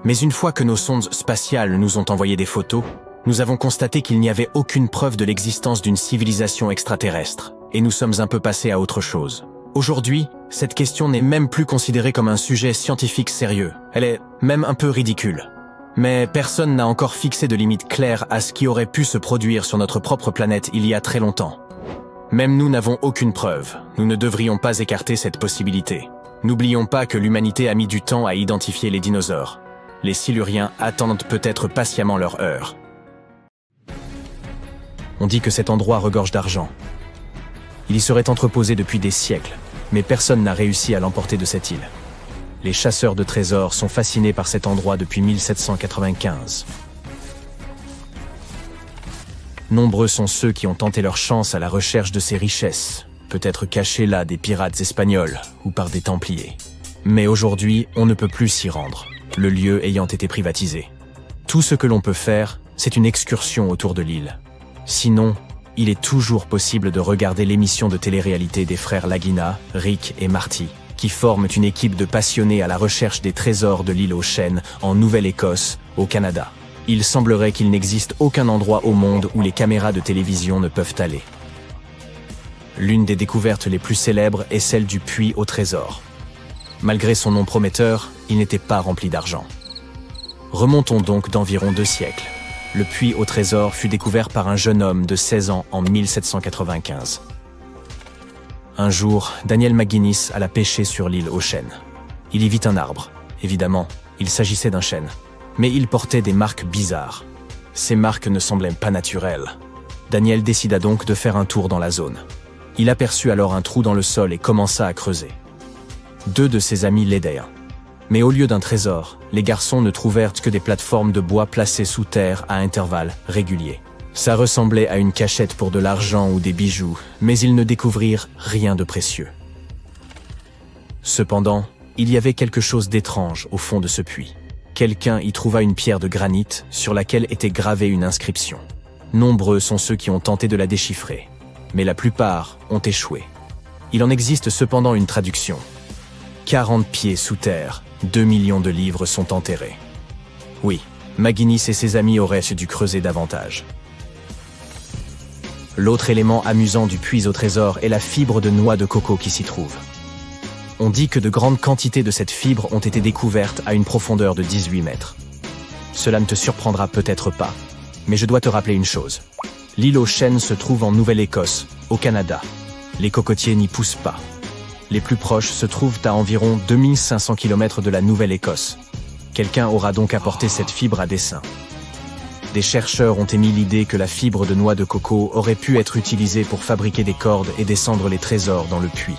Mais une fois que nos sondes spatiales nous ont envoyé des photos, nous avons constaté qu'il n'y avait aucune preuve de l'existence d'une civilisation extraterrestre, et nous sommes un peu passés à autre chose. Aujourd'hui, cette question n'est même plus considérée comme un sujet scientifique sérieux. Elle est même un peu ridicule. Mais personne n'a encore fixé de limite claire à ce qui aurait pu se produire sur notre propre planète il y a très longtemps. Même nous n'avons aucune preuve. Nous ne devrions pas écarter cette possibilité. N'oublions pas que l'humanité a mis du temps à identifier les dinosaures. Les Siluriens attendent peut-être patiemment leur heure. On dit que cet endroit regorge d'argent. Il y serait entreposé depuis des siècles, mais personne n'a réussi à l'emporter de cette île. Les chasseurs de trésors sont fascinés par cet endroit depuis 1795. Nombreux sont ceux qui ont tenté leur chance à la recherche de ces richesses, peut-être cachées là des pirates espagnols ou par des Templiers. Mais aujourd'hui, on ne peut plus s'y rendre, le lieu ayant été privatisé. Tout ce que l'on peut faire, c'est une excursion autour de l'île. Sinon, il est toujours possible de regarder l'émission de télé-réalité des frères Lagina, Rick et Marty, qui forment une équipe de passionnés à la recherche des trésors de l'île aux Chênes, en Nouvelle-Écosse, au Canada. Il semblerait qu'il n'existe aucun endroit au monde où les caméras de télévision ne peuvent aller. L'une des découvertes les plus célèbres est celle du puits au trésor. Malgré son nom prometteur, il n'était pas rempli d'argent. Remontons donc d'environ 2 siècles. Le puits au trésor fut découvert par un jeune homme de 16 ans en 1795. Un jour, Daniel McGuinness alla pêcher sur l'île aux Chênes. Il y vit un arbre. Évidemment, il s'agissait d'un chêne. Mais il portait des marques bizarres. Ces marques ne semblaient pas naturelles. Daniel décida donc de faire un tour dans la zone. Il aperçut alors un trou dans le sol et commença à creuser. 2 de ses amis l'aidèrent. Mais au lieu d'un trésor, les garçons ne trouvèrent que des plateformes de bois placées sous terre à intervalles réguliers. Ça ressemblait à une cachette pour de l'argent ou des bijoux, mais ils ne découvrirent rien de précieux. Cependant, il y avait quelque chose d'étrange au fond de ce puits. Quelqu'un y trouva une pierre de granit sur laquelle était gravée une inscription. Nombreux sont ceux qui ont tenté de la déchiffrer, mais la plupart ont échoué. Il en existe cependant une traduction. 40 pieds sous terre, 2 millions de livres sont enterrés. Oui, McGinnis et ses amis auraient dû creuser davantage. L'autre élément amusant du puits au trésor est la fibre de noix de coco qui s'y trouve. On dit que de grandes quantités de cette fibre ont été découvertes à une profondeur de 18 mètres. Cela ne te surprendra peut-être pas, mais je dois te rappeler une chose. L'île aux chênes se trouve en Nouvelle-Écosse, au Canada. Les cocotiers n'y poussent pas. Les plus proches se trouvent à environ 2500 km de la Nouvelle-Écosse. Quelqu'un aura donc apporté cette fibre à dessein. Des chercheurs ont émis l'idée que la fibre de noix de coco aurait pu être utilisée pour fabriquer des cordes et descendre les trésors dans le puits.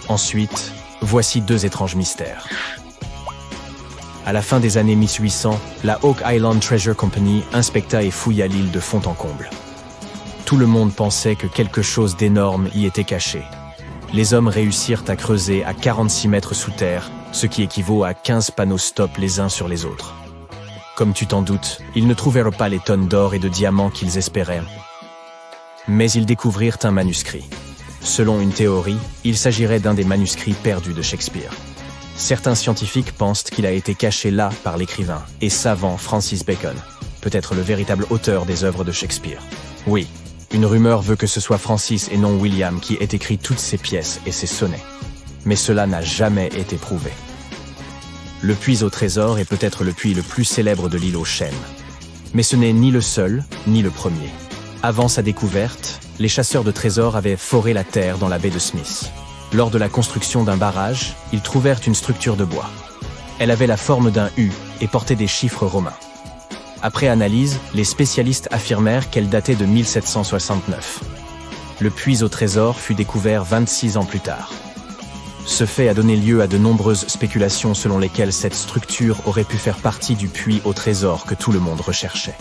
Ensuite, voici deux étranges mystères. À la fin des années 1800, la Oak Island Treasure Company inspecta et fouilla l'île de fond en comble. Tout le monde pensait que quelque chose d'énorme y était caché. Les hommes réussirent à creuser à 46 mètres sous terre, ce qui équivaut à 15 panneaux stop les uns sur les autres. Comme tu t'en doutes, ils ne trouvèrent pas les tonnes d'or et de diamants qu'ils espéraient. Mais ils découvrirent un manuscrit. Selon une théorie, il s'agirait d'un des manuscrits perdus de Shakespeare. Certains scientifiques pensent qu'il a été caché là par l'écrivain et savant Francis Bacon, peut-être le véritable auteur des œuvres de Shakespeare. Oui, une rumeur veut que ce soit Francis et non William qui ait écrit toutes ces pièces et ces sonnets. Mais cela n'a jamais été prouvé. Le puits au trésor est peut-être le puits le plus célèbre de l'île aux chênes. Mais ce n'est ni le seul, ni le premier. Avant sa découverte, les chasseurs de trésors avaient foré la terre dans la baie de Smith. Lors de la construction d'un barrage, ils trouvèrent une structure de bois. Elle avait la forme d'un U et portait des chiffres romains. Après analyse, les spécialistes affirmèrent qu'elle datait de 1769. Le puits au trésor fut découvert 26 ans plus tard. Ce fait a donné lieu à de nombreuses spéculations selon lesquelles cette structure aurait pu faire partie du puits au trésor que tout le monde recherchait.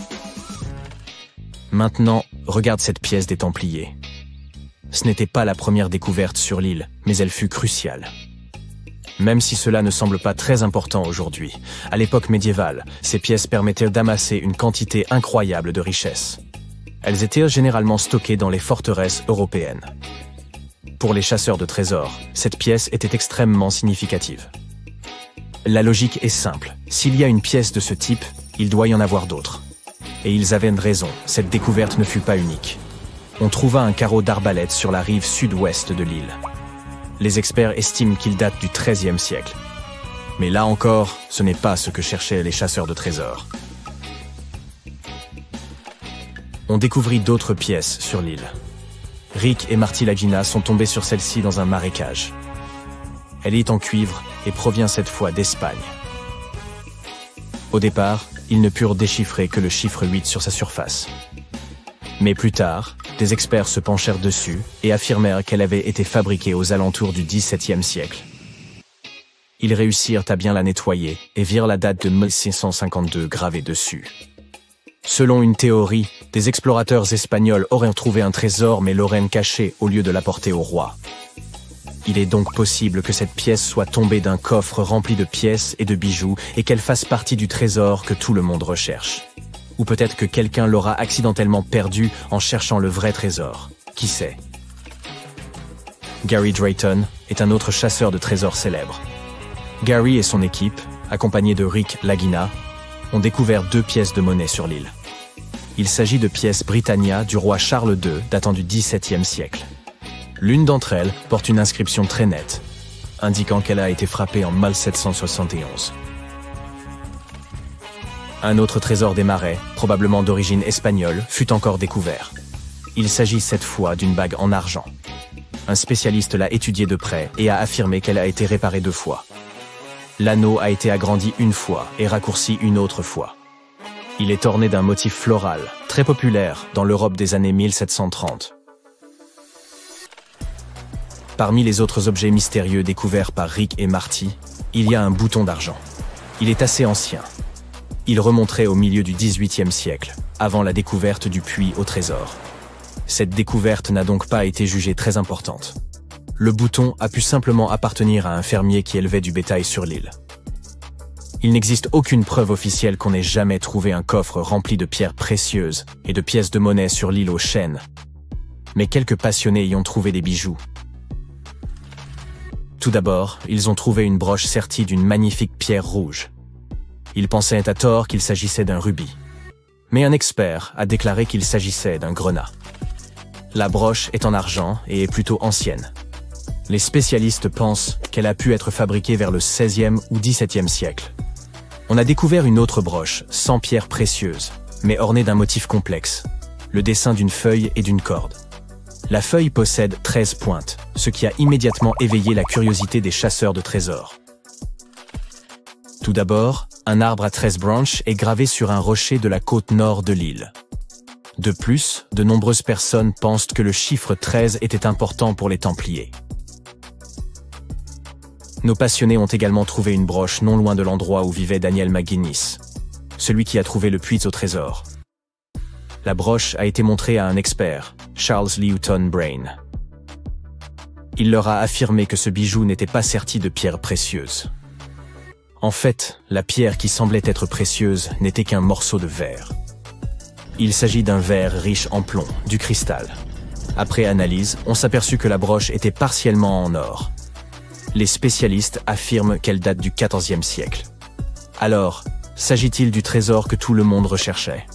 Maintenant, regarde cette pièce des Templiers. Ce n'était pas la première découverte sur l'île, mais elle fut cruciale. Même si cela ne semble pas très important aujourd'hui, à l'époque médiévale, ces pièces permettaient d'amasser une quantité incroyable de richesses. Elles étaient généralement stockées dans les forteresses européennes. Pour les chasseurs de trésors, cette pièce était extrêmement significative. La logique est simple. S'il y a une pièce de ce type, il doit y en avoir d'autres. Et ils avaient raison, cette découverte ne fut pas unique. On trouva un carreau d'arbalète sur la rive sud-ouest de l'île. Les experts estiment qu'il date du XIIIe siècle. Mais là encore, ce n'est pas ce que cherchaient les chasseurs de trésors. On découvrit d'autres pièces sur l'île. Rick et Marty Lagina sont tombés sur celle-ci dans un marécage. Elle est en cuivre et provient cette fois d'Espagne. Au départ, ils ne purent déchiffrer que le chiffre 8 sur sa surface. Mais plus tard, des experts se penchèrent dessus et affirmèrent qu'elle avait été fabriquée aux alentours du XVIIe siècle. Ils réussirent à bien la nettoyer et virent la date de 1652 gravée dessus. Selon une théorie, des explorateurs espagnols auraient trouvé un trésor mais l'auraient caché au lieu de l'apporter au roi. Il est donc possible que cette pièce soit tombée d'un coffre rempli de pièces et de bijoux et qu'elle fasse partie du trésor que tout le monde recherche. Ou peut-être que quelqu'un l'aura accidentellement perdu en cherchant le vrai trésor. Qui sait? Gary Drayton est un autre chasseur de trésors célèbre. Gary et son équipe, accompagnés de Rick Lagina, ont découvert 2 pièces de monnaie sur l'île. Il s'agit de pièces Britannia du roi Charles II datant du XVIIe siècle. L'une d'entre elles porte une inscription très nette, indiquant qu'elle a été frappée en 1771. Un autre trésor des marais, probablement d'origine espagnole, fut encore découvert. Il s'agit cette fois d'une bague en argent. Un spécialiste l'a étudiée de près et a affirmé qu'elle a été réparée 2 fois. L'anneau a été agrandi 1 fois et raccourci 1 autre fois. Il est orné d'un motif floral, très populaire dans l'Europe des années 1730. Parmi les autres objets mystérieux découverts par Rick et Marty, il y a un bouton d'argent. Il est assez ancien. Il remonterait au milieu du XVIIIe siècle, avant la découverte du puits au trésor. Cette découverte n'a donc pas été jugée très importante. Le bouton a pu simplement appartenir à un fermier qui élevait du bétail sur l'île. Il n'existe aucune preuve officielle qu'on ait jamais trouvé un coffre rempli de pierres précieuses et de pièces de monnaie sur l'île aux chênes. Mais quelques passionnés y ont trouvé des bijoux. Tout d'abord, ils ont trouvé une broche sertie d'une magnifique pierre rouge. Ils pensaient à tort qu'il s'agissait d'un rubis. Mais un expert a déclaré qu'il s'agissait d'un grenat. La broche est en argent et est plutôt ancienne. Les spécialistes pensent qu'elle a pu être fabriquée vers le XVIe ou XVIIe siècle. On a découvert une autre broche, sans pierres précieuses, mais ornée d'un motif complexe, le dessin d'une feuille et d'une corde. La feuille possède 13 pointes, ce qui a immédiatement éveillé la curiosité des chasseurs de trésors. Tout d'abord, un arbre à 13 branches est gravé sur un rocher de la côte nord de l'île. De plus, de nombreuses personnes pensent que le chiffre 13 était important pour les Templiers. Nos passionnés ont également trouvé une broche non loin de l'endroit où vivait Daniel McGuinness, celui qui a trouvé le puits au trésor. La broche a été montrée à un expert, Charles Lewton Brain. Il leur a affirmé que ce bijou n'était pas serti de pierres précieuses. En fait, la pierre qui semblait être précieuse n'était qu'un morceau de verre. Il s'agit d'un verre riche en plomb, du cristal. Après analyse, on s'aperçut que la broche était partiellement en or. Les spécialistes affirment qu'elle date du XIVe siècle. Alors, s'agit-il du trésor que tout le monde recherchait?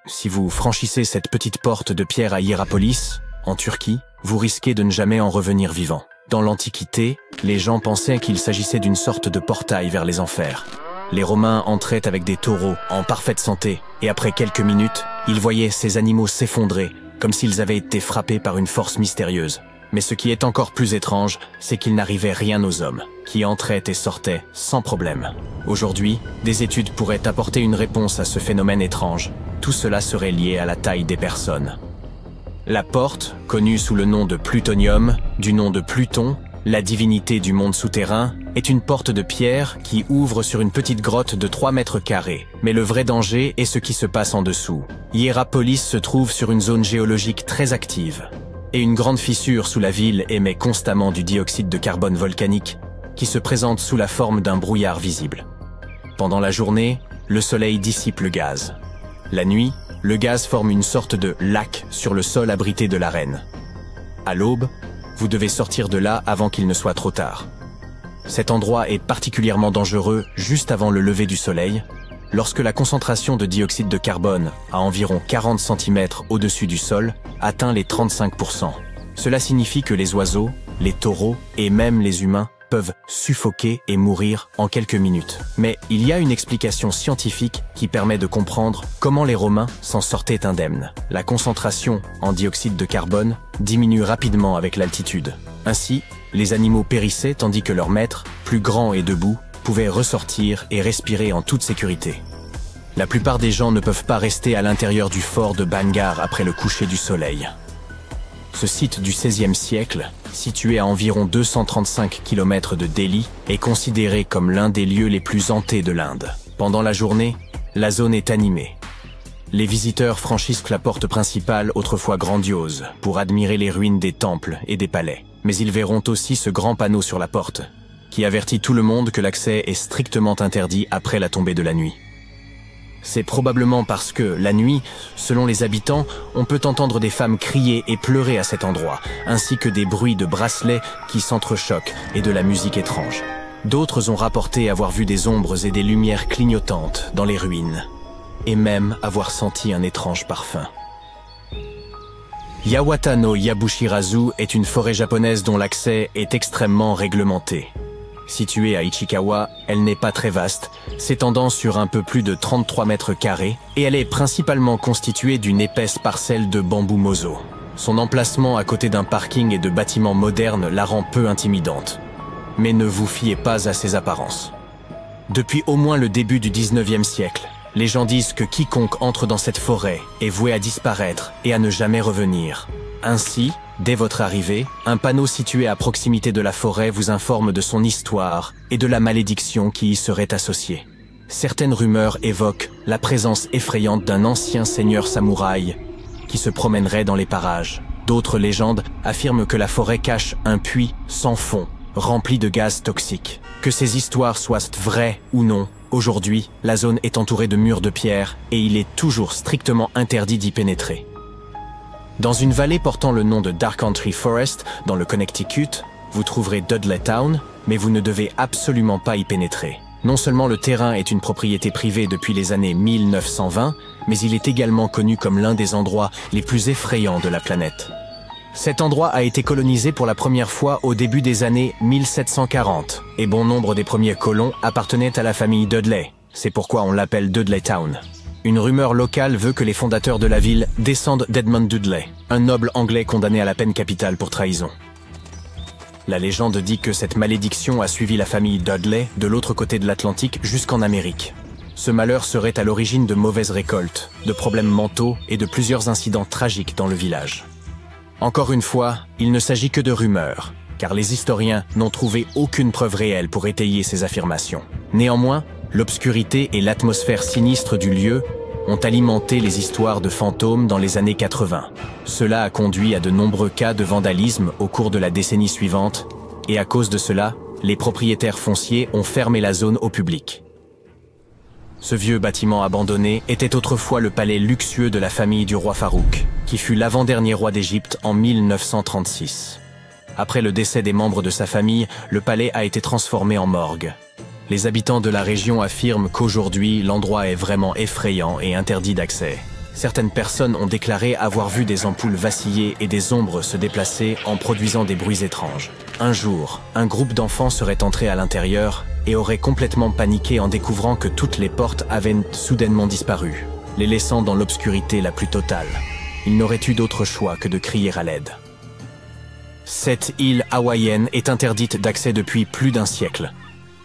Si vous franchissez cette petite porte de pierre à Hiérapolis, en Turquie, vous risquez de ne jamais en revenir vivant. Dans l'Antiquité, les gens pensaient qu'il s'agissait d'une sorte de portail vers les enfers. Les Romains entraient avec des taureaux en parfaite santé, et après quelques minutes, ils voyaient ces animaux s'effondrer, comme s'ils avaient été frappés par une force mystérieuse. Mais ce qui est encore plus étrange, c'est qu'il n'arrivait rien aux hommes, qui entraient et sortaient sans problème. Aujourd'hui, des études pourraient apporter une réponse à ce phénomène étrange. Tout cela serait lié à la taille des personnes. La porte, connue sous le nom de Plutonium, du nom de Pluton, la divinité du monde souterrain, est une porte de pierre qui ouvre sur une petite grotte de 3 mètres carrés. Mais le vrai danger est ce qui se passe en dessous. Hiérapolis se trouve sur une zone géologique très active. Et une grande fissure sous la ville émet constamment du dioxyde de carbone volcanique qui se présente sous la forme d'un brouillard visible. Pendant la journée, le soleil dissipe le gaz. La nuit, le gaz forme une sorte de lac sur le sol abrité de l'arène. À l'aube, vous devez sortir de là avant qu'il ne soit trop tard. Cet endroit est particulièrement dangereux juste avant le lever du soleil, lorsque la concentration de dioxyde de carbone, à environ 40 cm au-dessus du sol, atteint les 35%. Cela signifie que les oiseaux, les taureaux et même les humains peuvent suffoquer et mourir en quelques minutes. Mais il y a une explication scientifique qui permet de comprendre comment les Romains s'en sortaient indemnes. La concentration en dioxyde de carbone diminue rapidement avec l'altitude. Ainsi, les animaux périssaient tandis que leurs maîtres, plus grands et debout, pouvaient ressortir et respirer en toute sécurité. La plupart des gens ne peuvent pas rester à l'intérieur du fort de Bangar après le coucher du soleil. Ce site du XVIe siècle, situé à environ 235 km de Delhi, est considéré comme l'un des lieux les plus hantés de l'Inde. Pendant la journée, la zone est animée. Les visiteurs franchissent la porte principale, autrefois grandiose, pour admirer les ruines des temples et des palais. Mais ils verront aussi ce grand panneau sur la porte, qui avertit tout le monde que l'accès est strictement interdit après la tombée de la nuit. C'est probablement parce que, la nuit, selon les habitants, on peut entendre des femmes crier et pleurer à cet endroit, ainsi que des bruits de bracelets qui s'entrechoquent et de la musique étrange. D'autres ont rapporté avoir vu des ombres et des lumières clignotantes dans les ruines, et même avoir senti un étrange parfum. Yawata no Yabushirazu est une forêt japonaise dont l'accès est extrêmement réglementé. Située à Ichikawa, elle n'est pas très vaste, s'étendant sur un peu plus de 33 mètres carrés, et elle est principalement constituée d'une épaisse parcelle de bambou mozo. Son emplacement à côté d'un parking et de bâtiments modernes la rend peu intimidante. Mais ne vous fiez pas à ses apparences. Depuis au moins le début du 19e siècle, les gens disent que quiconque entre dans cette forêt est voué à disparaître et à ne jamais revenir. Ainsi, dès votre arrivée, un panneau situé à proximité de la forêt vous informe de son histoire et de la malédiction qui y serait associée. Certaines rumeurs évoquent la présence effrayante d'un ancien seigneur samouraï qui se promènerait dans les parages. D'autres légendes affirment que la forêt cache un puits sans fond remplie de gaz toxiques. Que ces histoires soient vraies ou non, aujourd'hui, la zone est entourée de murs de pierre et il est toujours strictement interdit d'y pénétrer. Dans une vallée portant le nom de Dark Country Forest, dans le Connecticut, vous trouverez Dudley Town, mais vous ne devez absolument pas y pénétrer. Non seulement le terrain est une propriété privée depuis les années 1920, mais il est également connu comme l'un des endroits les plus effrayants de la planète. Cet endroit a été colonisé pour la première fois au début des années 1740, et bon nombre des premiers colons appartenaient à la famille Dudley. C'est pourquoi on l'appelle Dudley Town. Une rumeur locale veut que les fondateurs de la ville descendent d'Edmund Dudley, un noble anglais condamné à la peine capitale pour trahison. La légende dit que cette malédiction a suivi la famille Dudley de l'autre côté de l'Atlantique jusqu'en Amérique. Ce malheur serait à l'origine de mauvaises récoltes, de problèmes mentaux et de plusieurs incidents tragiques dans le village. Encore une fois, il ne s'agit que de rumeurs, car les historiens n'ont trouvé aucune preuve réelle pour étayer ces affirmations. Néanmoins, l'obscurité et l'atmosphère sinistre du lieu ont alimenté les histoires de fantômes dans les années 80. Cela a conduit à de nombreux cas de vandalisme au cours de la décennie suivante, et à cause de cela, les propriétaires fonciers ont fermé la zone au public. Ce vieux bâtiment abandonné était autrefois le palais luxueux de la famille du roi Farouk, qui fut l'avant-dernier roi d'Égypte en 1936. Après le décès des membres de sa famille, le palais a été transformé en morgue. Les habitants de la région affirment qu'aujourd'hui, l'endroit est vraiment effrayant et interdit d'accès. Certaines personnes ont déclaré avoir vu des ampoules vaciller et des ombres se déplacer en produisant des bruits étranges. Un jour, un groupe d'enfants serait entré à l'intérieur et aurait complètement paniqué en découvrant que toutes les portes avaient soudainement disparu, les laissant dans l'obscurité la plus totale. Ils n'auraient eu d'autre choix que de crier à l'aide. Cette île hawaïenne est interdite d'accès depuis plus d'un siècle.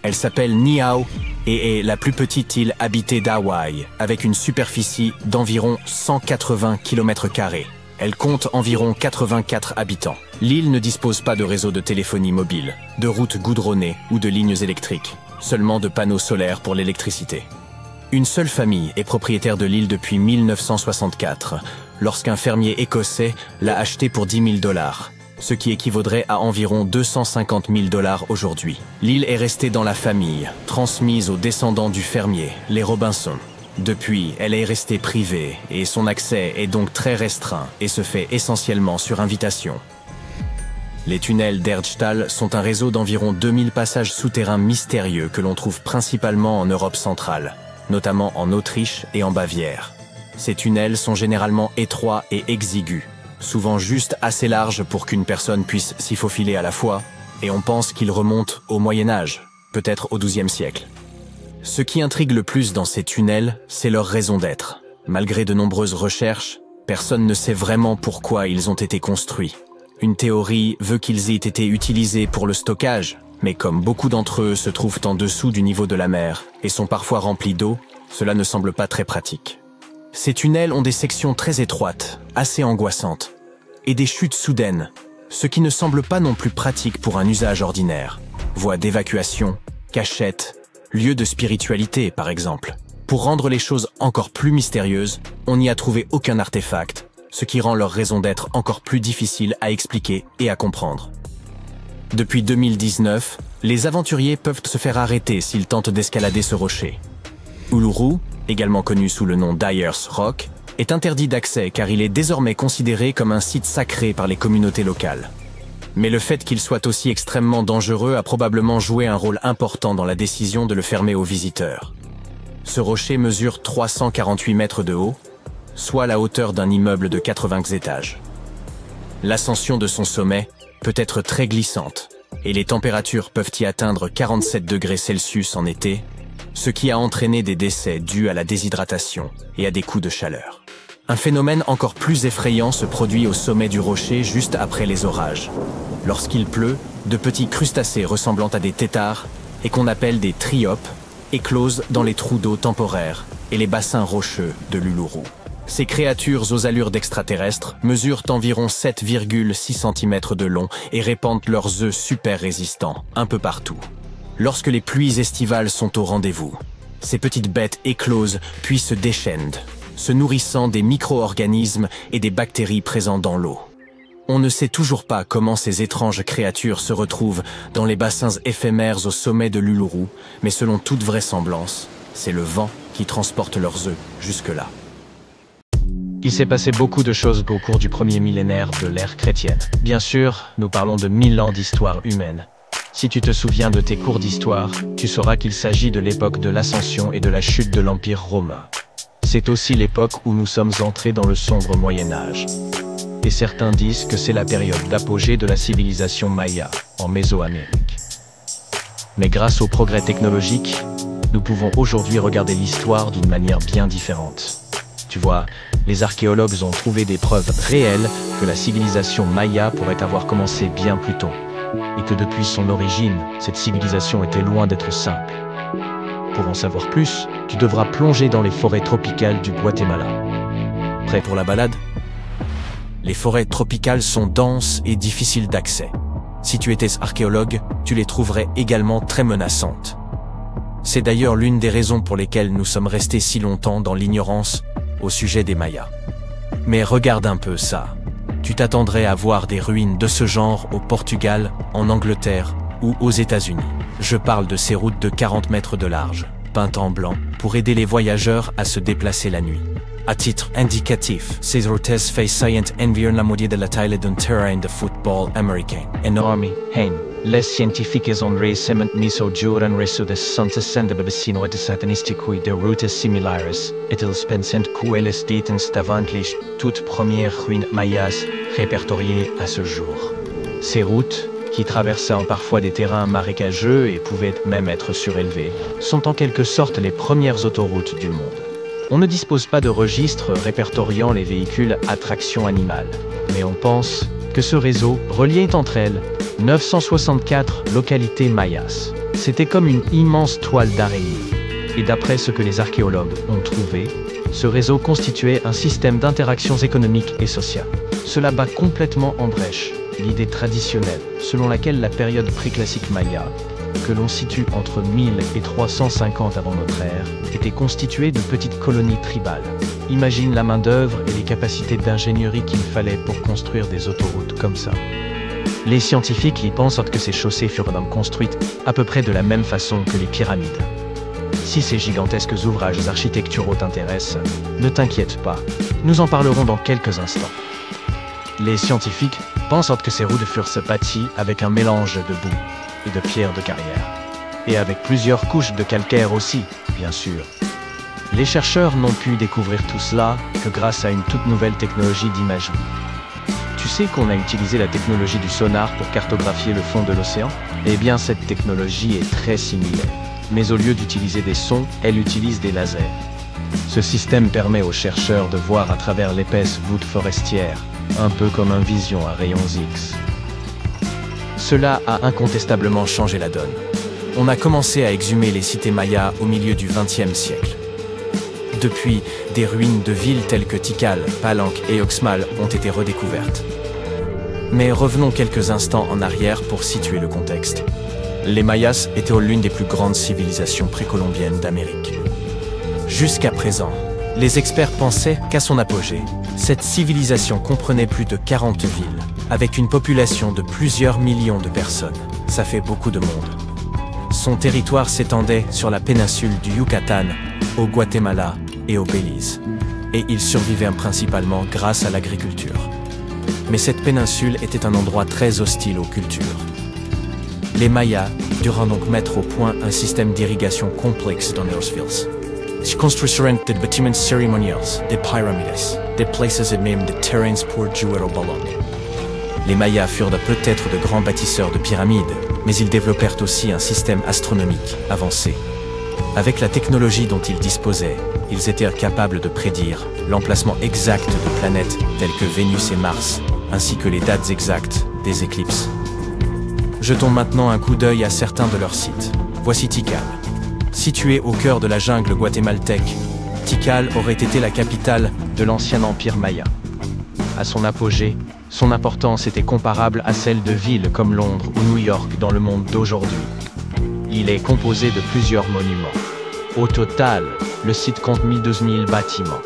Elle s'appelle Niihau et est la plus petite île habitée d'Hawaï, avec une superficie d'environ 180 km². Elle compte environ 84 habitants. L'île ne dispose pas de réseau de téléphonie mobile, de routes goudronnées ou de lignes électriques, seulement de panneaux solaires pour l'électricité. Une seule famille est propriétaire de l'île depuis 1964, lorsqu'un fermier écossais l'a achetée pour $10 000. Ce qui équivaudrait à environ $250 000 aujourd'hui. L'île est restée dans la famille, transmise aux descendants du fermier, les Robinson. Depuis, elle est restée privée et son accès est donc très restreint et se fait essentiellement sur invitation. Les tunnels d'Erdstall sont un réseau d'environ 2000 passages souterrains mystérieux que l'on trouve principalement en Europe centrale, notamment en Autriche et en Bavière. Ces tunnels sont généralement étroits et exigus, souvent juste assez large pour qu'une personne puisse s'y faufiler à la fois, et on pense qu'ils remontent au Moyen-Âge, peut-être au XIIe siècle. Ce qui intrigue le plus dans ces tunnels, c'est leur raison d'être. Malgré de nombreuses recherches, personne ne sait vraiment pourquoi ils ont été construits. Une théorie veut qu'ils aient été utilisés pour le stockage, mais comme beaucoup d'entre eux se trouvent en dessous du niveau de la mer et sont parfois remplis d'eau, cela ne semble pas très pratique. Ces tunnels ont des sections très étroites, assez angoissantes, et des chutes soudaines, ce qui ne semble pas non plus pratique pour un usage ordinaire. Voies d'évacuation, cachettes, lieux de spiritualité par exemple. Pour rendre les choses encore plus mystérieuses, on n'y a trouvé aucun artefact, ce qui rend leur raison d'être encore plus difficile à expliquer et à comprendre. Depuis 2019, les aventuriers peuvent se faire arrêter s'ils tentent d'escalader ce rocher. Uluru, également connu sous le nom d'Ayers Rock, est interdit d'accès car il est désormais considéré comme un site sacré par les communautés locales. Mais le fait qu'il soit aussi extrêmement dangereux a probablement joué un rôle important dans la décision de le fermer aux visiteurs. Ce rocher mesure 348 mètres de haut, soit la hauteur d'un immeuble de 80 étages. L'ascension de son sommet peut être très glissante, et les températures peuvent y atteindre 47 degrés Celsius en été, ce qui a entraîné des décès dus à la déshydratation et à des coups de chaleur. Un phénomène encore plus effrayant se produit au sommet du rocher juste après les orages. Lorsqu'il pleut, de petits crustacés ressemblant à des têtards, et qu'on appelle des triopes, éclosent dans les trous d'eau temporaires et les bassins rocheux de l'Uluru. Ces créatures aux allures d'extraterrestres mesurent environ 7,6 cm de long et répandent leurs œufs super résistants un peu partout. Lorsque les pluies estivales sont au rendez-vous, ces petites bêtes éclosent puis se déchaînent, se nourrissant des micro-organismes et des bactéries présents dans l'eau. On ne sait toujours pas comment ces étranges créatures se retrouvent dans les bassins éphémères au sommet de l'Uluru, mais selon toute vraisemblance, c'est le vent qui transporte leurs œufs jusque-là. Il s'est passé beaucoup de choses au cours du premier millénaire de l'ère chrétienne. Bien sûr, nous parlons de 1000 ans d'histoire humaine. Si tu te souviens de tes cours d'histoire, tu sauras qu'il s'agit de l'époque de l'ascension et de la chute de l'Empire romain. C'est aussi l'époque où nous sommes entrés dans le sombre Moyen-Âge. Et certains disent que c'est la période d'apogée de la civilisation maya, en Mésoamérique. Mais grâce au progrès technologique, nous pouvons aujourd'hui regarder l'histoire d'une manière bien différente. Tu vois, les archéologues ont trouvé des preuves réelles que la civilisation maya pourrait avoir commencé bien plus tôt. Et que depuis son origine, cette civilisation était loin d'être simple. Pour en savoir plus, tu devras plonger dans les forêts tropicales du Guatemala. Prêt pour la balade? Les forêts tropicales sont denses et difficiles d'accès. Si tu étais archéologue, tu les trouverais également très menaçantes. C'est d'ailleurs l'une des raisons pour lesquelles nous sommes restés si longtemps dans l'ignorance au sujet des Mayas. Mais regarde un peu ça. Tu t'attendrais à voir des ruines de ce genre au Portugal, en Angleterre ou aux États-Unis. Je parle de ces routes de 40 mètres de large, peintes en blanc, pour aider les voyageurs à se déplacer la nuit. À titre indicatif, ces routes faisant environ la moitié de la taille d'un terrain de football américain. Enorme, les scientifiques ont récemment mis au jour un réseau de 160 vecinos de satanistique de routes similaires, et ils pensent qu'elles détiennent davantage toutes premières ruines mayas répertoriées à ce jour. Ces routes, qui traversent parfois des terrains marécageux et pouvaient même être surélevées, sont en quelque sorte les premières autoroutes du monde. On ne dispose pas de registres répertoriant les véhicules à traction animale, mais on pense que ce réseau reliait entre elles 964 localités mayas. C'était comme une immense toile d'araignée. Et d'après ce que les archéologues ont trouvé, ce réseau constituait un système d'interactions économiques et sociales. Cela bat complètement en brèche l'idée traditionnelle selon laquelle la période préclassique maya, que l'on situe entre 1000 et 350 avant notre ère, était constituée de petites colonies tribales. Imagine la main-d'œuvre et les capacités d'ingénierie qu'il fallait pour construire des autoroutes comme ça. Les scientifiques y pensent que ces chaussées furent donc construites à peu près de la même façon que les pyramides. Si ces gigantesques ouvrages architecturaux t'intéressent, ne t'inquiète pas, nous en parlerons dans quelques instants. Les scientifiques pensent que ces routes furent bâties avec un mélange de boue et de pierres de carrière, et avec plusieurs couches de calcaire aussi, bien sûr. Les chercheurs n'ont pu découvrir tout cela que grâce à une toute nouvelle technologie d'imagerie. Tu sais qu'on a utilisé la technologie du sonar pour cartographier le fond de l'océan? Eh bien, cette technologie est très similaire. Mais au lieu d'utiliser des sons, elle utilise des lasers. Ce système permet aux chercheurs de voir à travers l'épaisse voûte forestière, un peu comme un vision à rayons X. Cela a incontestablement changé la donne. On a commencé à exhumer les cités mayas au milieu du XXe siècle. Depuis, des ruines de villes telles que Tikal, Palenque et Uxmal ont été redécouvertes. Mais revenons quelques instants en arrière pour situer le contexte. Les Mayas étaient l'une des plus grandes civilisations précolombiennes d'Amérique. Jusqu'à présent, les experts pensaient qu'à son apogée, cette civilisation comprenait plus de 40 villes, avec une population de plusieurs millions de personnes. Ça fait beaucoup de monde. Son territoire s'étendait sur la péninsule du Yucatan, au Guatemala et au Belize, et il survivait principalement grâce à l'agriculture. Mais cette péninsule était un endroit très hostile aux cultures. Les Mayas durent donc mettre au point un système d'irrigation complexe dans leurs villes. Ils construisirent des bâtiments cérémoniels, des pyramides, des places et même des terrains pour jouer au ballon. Les Mayas furent peut-être de grands bâtisseurs de pyramides, mais ils développèrent aussi un système astronomique avancé. Avec la technologie dont ils disposaient, ils étaient capables de prédire l'emplacement exact de planètes telles que Vénus et Mars, ainsi que les dates exactes des éclipses. Jetons maintenant un coup d'œil à certains de leurs sites. Voici Tikal. Situé au cœur de la jungle guatémaltèque, Tikal aurait été la capitale de l'ancien empire maya. À son apogée, son importance était comparable à celle de villes comme Londres ou New York dans le monde d'aujourd'hui. Il est composé de plusieurs monuments. Au total, le site compte 12 000 bâtiments.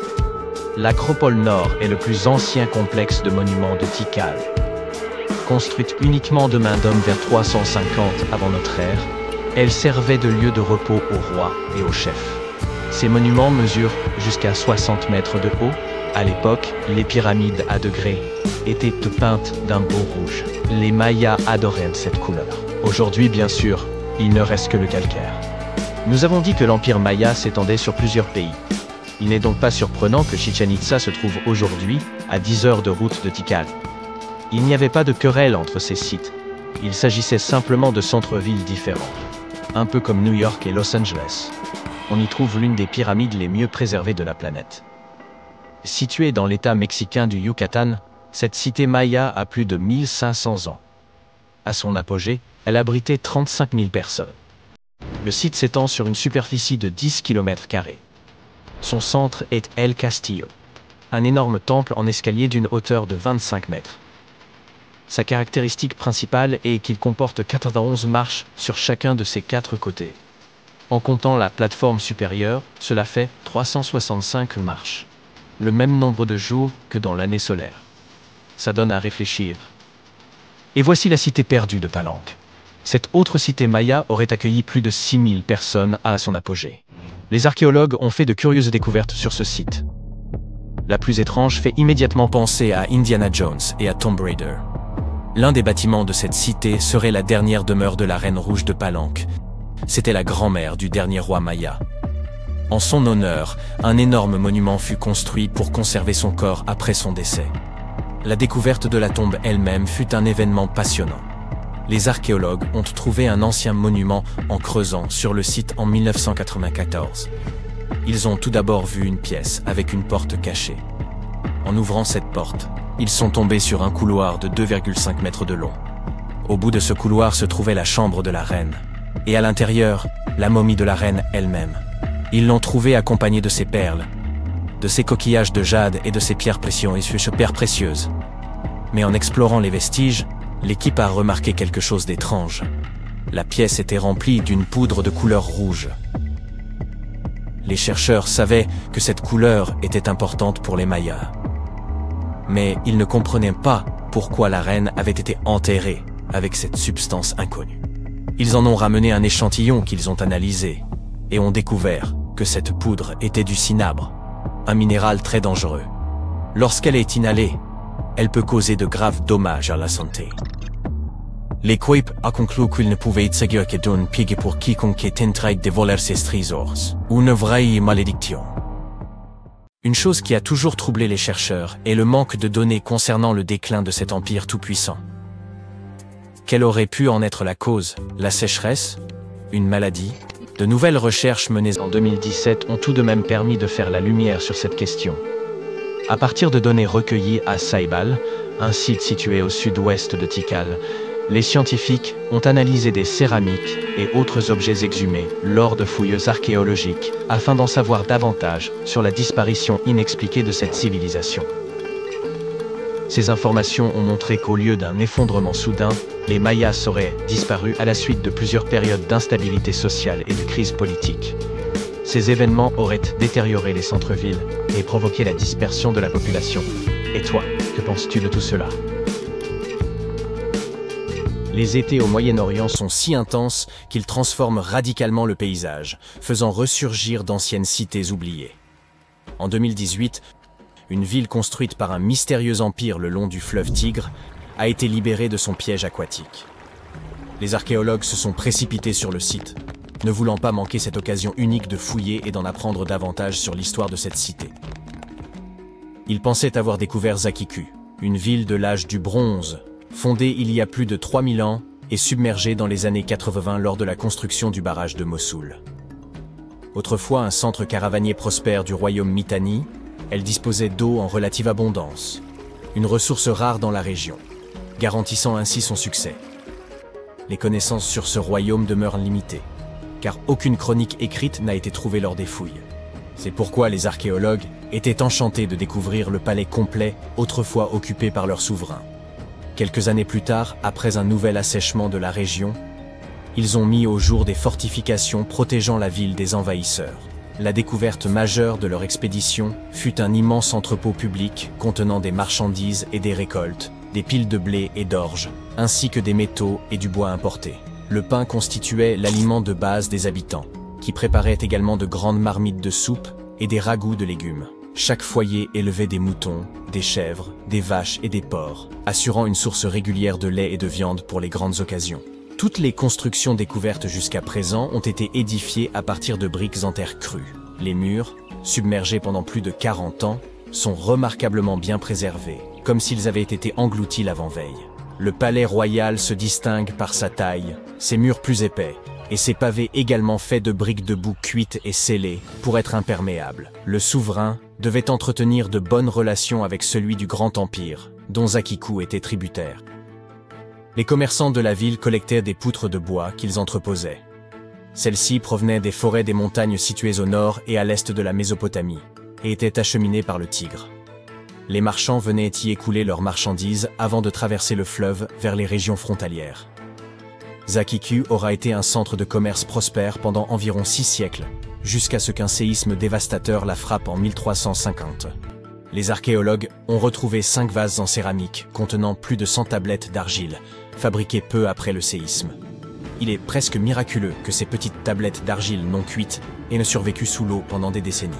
L'Acropole Nord est le plus ancien complexe de monuments de Tikal. construite uniquement de main d'homme vers 350 avant notre ère, elle servait de lieu de repos aux rois et aux chefs. Ces monuments mesurent jusqu'à 60 mètres de haut. À l'époque, les pyramides à degrés étaient peintes d'un beau rouge. Les Mayas adoraient cette couleur. Aujourd'hui, bien sûr, il ne reste que le calcaire. Nous avons dit que l'empire Maya s'étendait sur plusieurs pays. Il n'est donc pas surprenant que Chichén Itzá se trouve aujourd'hui à 10 heures de route de Tikal. Il n'y avait pas de querelle entre ces sites. Il s'agissait simplement de centres-villes différents. Un peu comme New York et Los Angeles. On y trouve l'une des pyramides les mieux préservées de la planète. Située dans l'état mexicain du Yucatan, cette cité maya a plus de 1500 ans. À son apogée, elle abritait 35 000 personnes. Le site s'étend sur une superficie de 10 km². Son centre est El Castillo, un énorme temple en escalier d'une hauteur de 25 mètres. Sa caractéristique principale est qu'il comporte 91 marches sur chacun de ses 4 côtés. En comptant la plateforme supérieure, cela fait 365 marches. Le même nombre de jours que dans l'année solaire. Ça donne à réfléchir. Et voici la cité perdue de Palenque. Cette autre cité maya aurait accueilli plus de 6000 personnes à son apogée. Les archéologues ont fait de curieuses découvertes sur ce site. La plus étrange fait immédiatement penser à Indiana Jones et à Tomb Raider. L'un des bâtiments de cette cité serait la dernière demeure de la Reine Rouge de Palenque. C'était la grand-mère du dernier roi maya. En son honneur, un énorme monument fut construit pour conserver son corps après son décès. La découverte de la tombe elle-même fut un événement passionnant. Les archéologues ont trouvé un ancien monument en creusant sur le site en 1994. Ils ont tout d'abord vu une pièce avec une porte cachée. En ouvrant cette porte, ils sont tombés sur un couloir de 2,5 mètres de long. Au bout de ce couloir se trouvait la chambre de la reine. Et à l'intérieur, la momie de la reine elle-même. Ils l'ont trouvée accompagnée de ses perles, de ses coquillages de jade et de ses pierres précieuses. Mais en explorant les vestiges, l'équipe a remarqué quelque chose d'étrange. La pièce était remplie d'une poudre de couleur rouge. Les chercheurs savaient que cette couleur était importante pour les Mayas. Mais ils ne comprenaient pas pourquoi la reine avait été enterrée avec cette substance inconnue. Ils en ont ramené un échantillon qu'ils ont analysé et ont découvert que cette poudre était du cinabre, un minéral très dangereux. Lorsqu'elle est inhalée, elle peut causer de graves dommages à la santé. L'équipe a conclu qu'il ne pouvait être sûr que d'une piège pour quiconque tenterait de voler ses trésors, une vraie malédiction. Une chose qui a toujours troublé les chercheurs est le manque de données concernant le déclin de cet empire tout-puissant. Quelle aurait pu en être la cause? La sécheresse? Une maladie? De nouvelles recherches menées en 2017 ont tout de même permis de faire la lumière sur cette question. À partir de données recueillies à Saibal, un site situé au sud-ouest de Tikal, les scientifiques ont analysé des céramiques et autres objets exhumés lors de fouilles archéologiques afin d'en savoir davantage sur la disparition inexpliquée de cette civilisation. Ces informations ont montré qu'au lieu d'un effondrement soudain, les Mayas seraient disparus à la suite de plusieurs périodes d'instabilité sociale et de crise politique. Ces événements auraient détérioré les centres-villes et provoqué la dispersion de la population. Et toi, que penses-tu de tout cela? Les étés au Moyen-Orient sont si intenses qu'ils transforment radicalement le paysage, faisant ressurgir d'anciennes cités oubliées. En 2018, une ville construite par un mystérieux empire le long du fleuve Tigre a été libérée de son piège aquatique. Les archéologues se sont précipités sur le site, ne voulant pas manquer cette occasion unique de fouiller et d'en apprendre davantage sur l'histoire de cette cité. Ils pensaient avoir découvert Zakiku, une ville de l'âge du bronze, fondée il y a plus de 3000 ans et submergée dans les années 80 lors de la construction du barrage de Mossoul. Autrefois un centre caravanier prospère du royaume Mitanni, elle disposait d'eau en relative abondance, une ressource rare dans la région, garantissant ainsi son succès. Les connaissances sur ce royaume demeurent limitées, car aucune chronique écrite n'a été trouvée lors des fouilles. C'est pourquoi les archéologues étaient enchantés de découvrir le palais complet autrefois occupé par leur souverain. Quelques années plus tard, après un nouvel assèchement de la région, ils ont mis au jour des fortifications protégeant la ville des envahisseurs. La découverte majeure de leur expédition fut un immense entrepôt public contenant des marchandises et des récoltes, des piles de blé et d'orge, ainsi que des métaux et du bois importé. Le pain constituait l'aliment de base des habitants, qui préparaient également de grandes marmites de soupe et des ragoûts de légumes. Chaque foyer élevait des moutons, des chèvres, des vaches et des porcs, assurant une source régulière de lait et de viande pour les grandes occasions. Toutes les constructions découvertes jusqu'à présent ont été édifiées à partir de briques en terre crue. Les murs, submergés pendant plus de 40 ans, sont remarquablement bien préservés, comme s'ils avaient été engloutis l'avant-veille. Le palais royal se distingue par sa taille, ses murs plus épais, et ses pavés également faits de briques de boue cuites et scellées pour être imperméables. Le souverain devait entretenir de bonnes relations avec celui du Grand Empire, dont Zakiku était tributaire. Les commerçants de la ville collectaient des poutres de bois qu'ils entreposaient. Celles-ci provenaient des forêts des montagnes situées au nord et à l'est de la Mésopotamie, et étaient acheminées par le Tigre. Les marchands venaient y écouler leurs marchandises avant de traverser le fleuve vers les régions frontalières. Zakiku aura été un centre de commerce prospère pendant environ 6 siècles, jusqu'à ce qu'un séisme dévastateur la frappe en 1350. Les archéologues ont retrouvé 5 vases en céramique contenant plus de 100 tablettes d'argile, fabriquées peu après le séisme. Il est presque miraculeux que ces petites tablettes d'argile non cuites aient ne survécu sous l'eau pendant des décennies.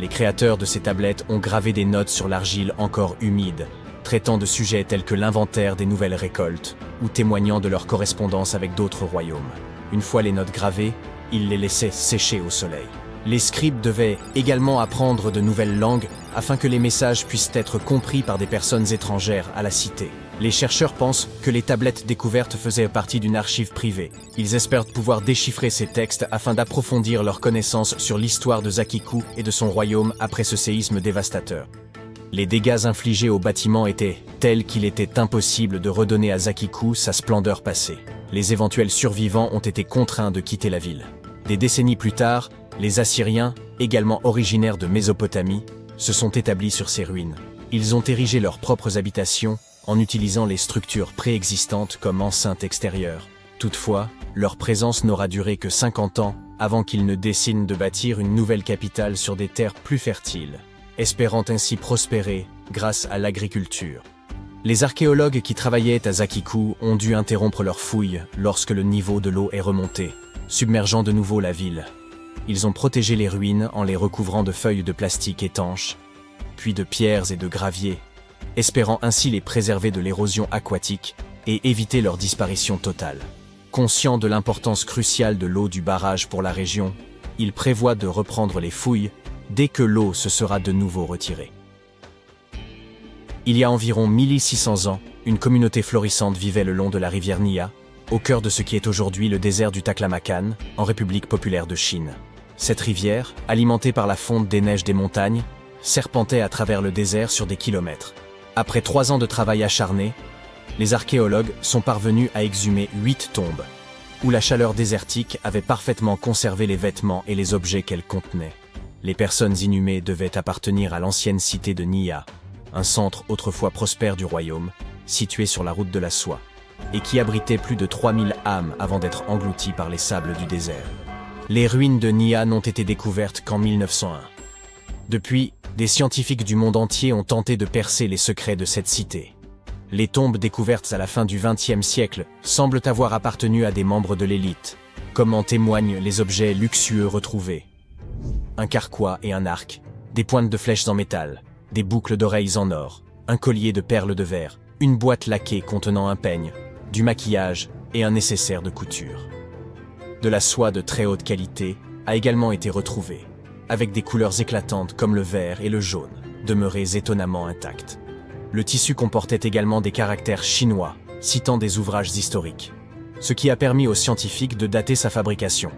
Les créateurs de ces tablettes ont gravé des notes sur l'argile encore humide, traitant de sujets tels que l'inventaire des nouvelles récoltes ou témoignant de leur correspondance avec d'autres royaumes. Une fois les notes gravées, ils les laissaient sécher au soleil. Les scribes devaient également apprendre de nouvelles langues afin que les messages puissent être compris par des personnes étrangères à la cité. Les chercheurs pensent que les tablettes découvertes faisaient partie d'une archive privée. Ils espèrent pouvoir déchiffrer ces textes afin d'approfondir leurs connaissances sur l'histoire de Zakiku et de son royaume après ce séisme dévastateur. Les dégâts infligés au bâtiment étaient tels qu'il était impossible de redonner à Zakiku sa splendeur passée. Les éventuels survivants ont été contraints de quitter la ville. Des décennies plus tard, les Assyriens, également originaires de Mésopotamie, se sont établis sur ces ruines. Ils ont érigé leurs propres habitations en utilisant les structures préexistantes comme enceintes extérieures. Toutefois, leur présence n'aura duré que 50 ans avant qu'ils ne dessinent de bâtir une nouvelle capitale sur des terres plus fertiles, espérant ainsi prospérer grâce à l'agriculture. Les archéologues qui travaillaient à Zakiku ont dû interrompre leurs fouilles lorsque le niveau de l'eau est remonté, submergeant de nouveau la ville. Ils ont protégé les ruines en les recouvrant de feuilles de plastique étanches, puis de pierres et de gravier, espérant ainsi les préserver de l'érosion aquatique et éviter leur disparition totale. Conscient de l'importance cruciale de l'eau du barrage pour la région, ils prévoient de reprendre les fouilles dès que l'eau se sera de nouveau retirée. Il y a environ 1600 ans, une communauté florissante vivait le long de la rivière Nia, au cœur de ce qui est aujourd'hui le désert du Taklamakan, en République populaire de Chine. Cette rivière, alimentée par la fonte des neiges des montagnes, serpentait à travers le désert sur des kilomètres. Après 3 ans de travail acharné, les archéologues sont parvenus à exhumer 8 tombes, où la chaleur désertique avait parfaitement conservé les vêtements et les objets qu'elles contenaient. Les personnes inhumées devaient appartenir à l'ancienne cité de Nia, un centre autrefois prospère du royaume, situé sur la route de la soie, et qui abritait plus de 3000 âmes avant d'être englouti par les sables du désert. Les ruines de Nia n'ont été découvertes qu'en 1901. Depuis, des scientifiques du monde entier ont tenté de percer les secrets de cette cité. Les tombes découvertes à la fin du XXe siècle semblent avoir appartenu à des membres de l'élite, comme en témoignent les objets luxueux retrouvés. Un carquois et un arc, des pointes de flèches en métal, des boucles d'oreilles en or, un collier de perles de verre, une boîte laquée contenant un peigne, du maquillage et un nécessaire de couture. De la soie de très haute qualité a également été retrouvée, avec des couleurs éclatantes comme le vert et le jaune, demeurées étonnamment intactes. Le tissu comportait également des caractères chinois, citant des ouvrages historiques, ce qui a permis aux scientifiques de dater sa fabrication.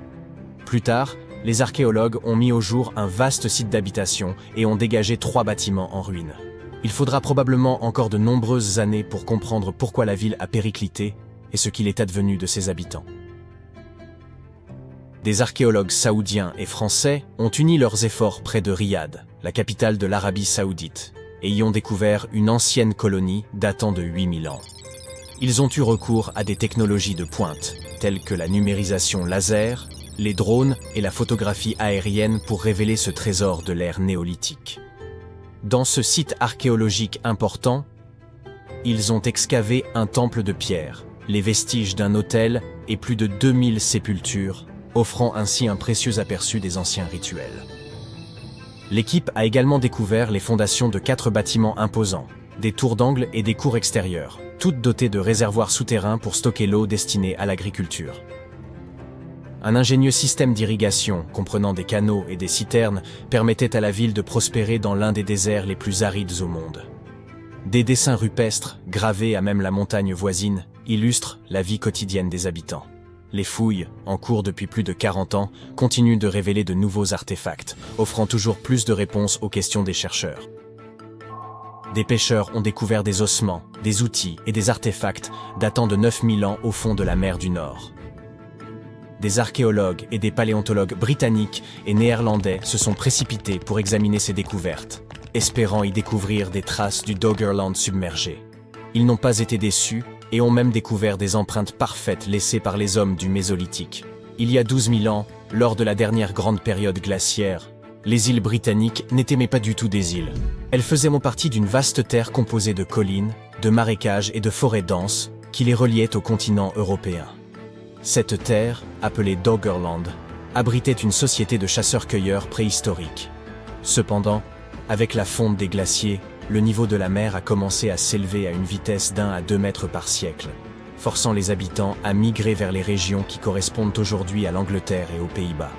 Plus tard, les archéologues ont mis au jour un vaste site d'habitation et ont dégagé 3 bâtiments en ruine. Il faudra probablement encore de nombreuses années pour comprendre pourquoi la ville a périclité et ce qu'il est advenu de ses habitants. Des archéologues saoudiens et français ont uni leurs efforts près de Riyad, la capitale de l'Arabie saoudite, et y ont découvert une ancienne colonie datant de 8000 ans. Ils ont eu recours à des technologies de pointe, telles que la numérisation laser, les drones et la photographie aérienne pour révéler ce trésor de l'ère néolithique. Dans ce site archéologique important, Ils ont excavé un temple de pierre, les vestiges d'un autel et plus de 2000 sépultures, offrant ainsi un précieux aperçu des anciens rituels. L'équipe a également découvert les fondations de 4 bâtiments imposants, des tours d'angle et des cours extérieures, toutes dotées de réservoirs souterrains pour stocker l'eau destinée à l'agriculture. Un ingénieux système d'irrigation, comprenant des canaux et des citernes, permettait à la ville de prospérer dans l'un des déserts les plus arides au monde. Des dessins rupestres, gravés à même la montagne voisine, illustrent la vie quotidienne des habitants. Les fouilles, en cours depuis plus de 40 ans, continuent de révéler de nouveaux artefacts, offrant toujours plus de réponses aux questions des chercheurs. Des pêcheurs ont découvert des ossements, des outils et des artefacts datant de 9000 ans au fond de la mer du Nord. Des archéologues et des paléontologues britanniques et néerlandais se sont précipités pour examiner ces découvertes, espérant y découvrir des traces du Doggerland submergé. Ils n'ont pas été déçus et ont même découvert des empreintes parfaites laissées par les hommes du Mésolithique. Il y a 12 000 ans, lors de la dernière grande période glaciaire, les îles britanniques n'étaient mais pas du tout des îles. Elles faisaient partie d'une vaste terre composée de collines, de marécages et de forêts denses qui les reliaient au continent européen. Cette terre, appelée Doggerland, abritait une société de chasseurs-cueilleurs préhistoriques. Cependant, avec la fonte des glaciers, le niveau de la mer a commencé à s'élever à une vitesse d'1 à 2 mètres par siècle, forçant les habitants à migrer vers les régions qui correspondent aujourd'hui à l'Angleterre et aux Pays-Bas.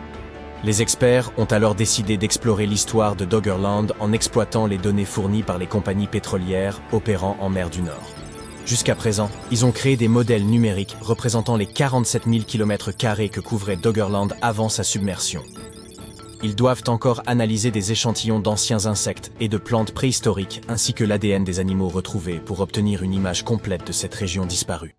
Les experts ont alors décidé d'explorer l'histoire de Doggerland en exploitant les données fournies par les compagnies pétrolières opérant en mer du Nord. Jusqu'à présent, ils ont créé des modèles numériques représentant les 47 000 km² que couvrait Doggerland avant sa submersion. Ils doivent encore analyser des échantillons d'anciens insectes et de plantes préhistoriques ainsi que l'ADN des animaux retrouvés pour obtenir une image complète de cette région disparue.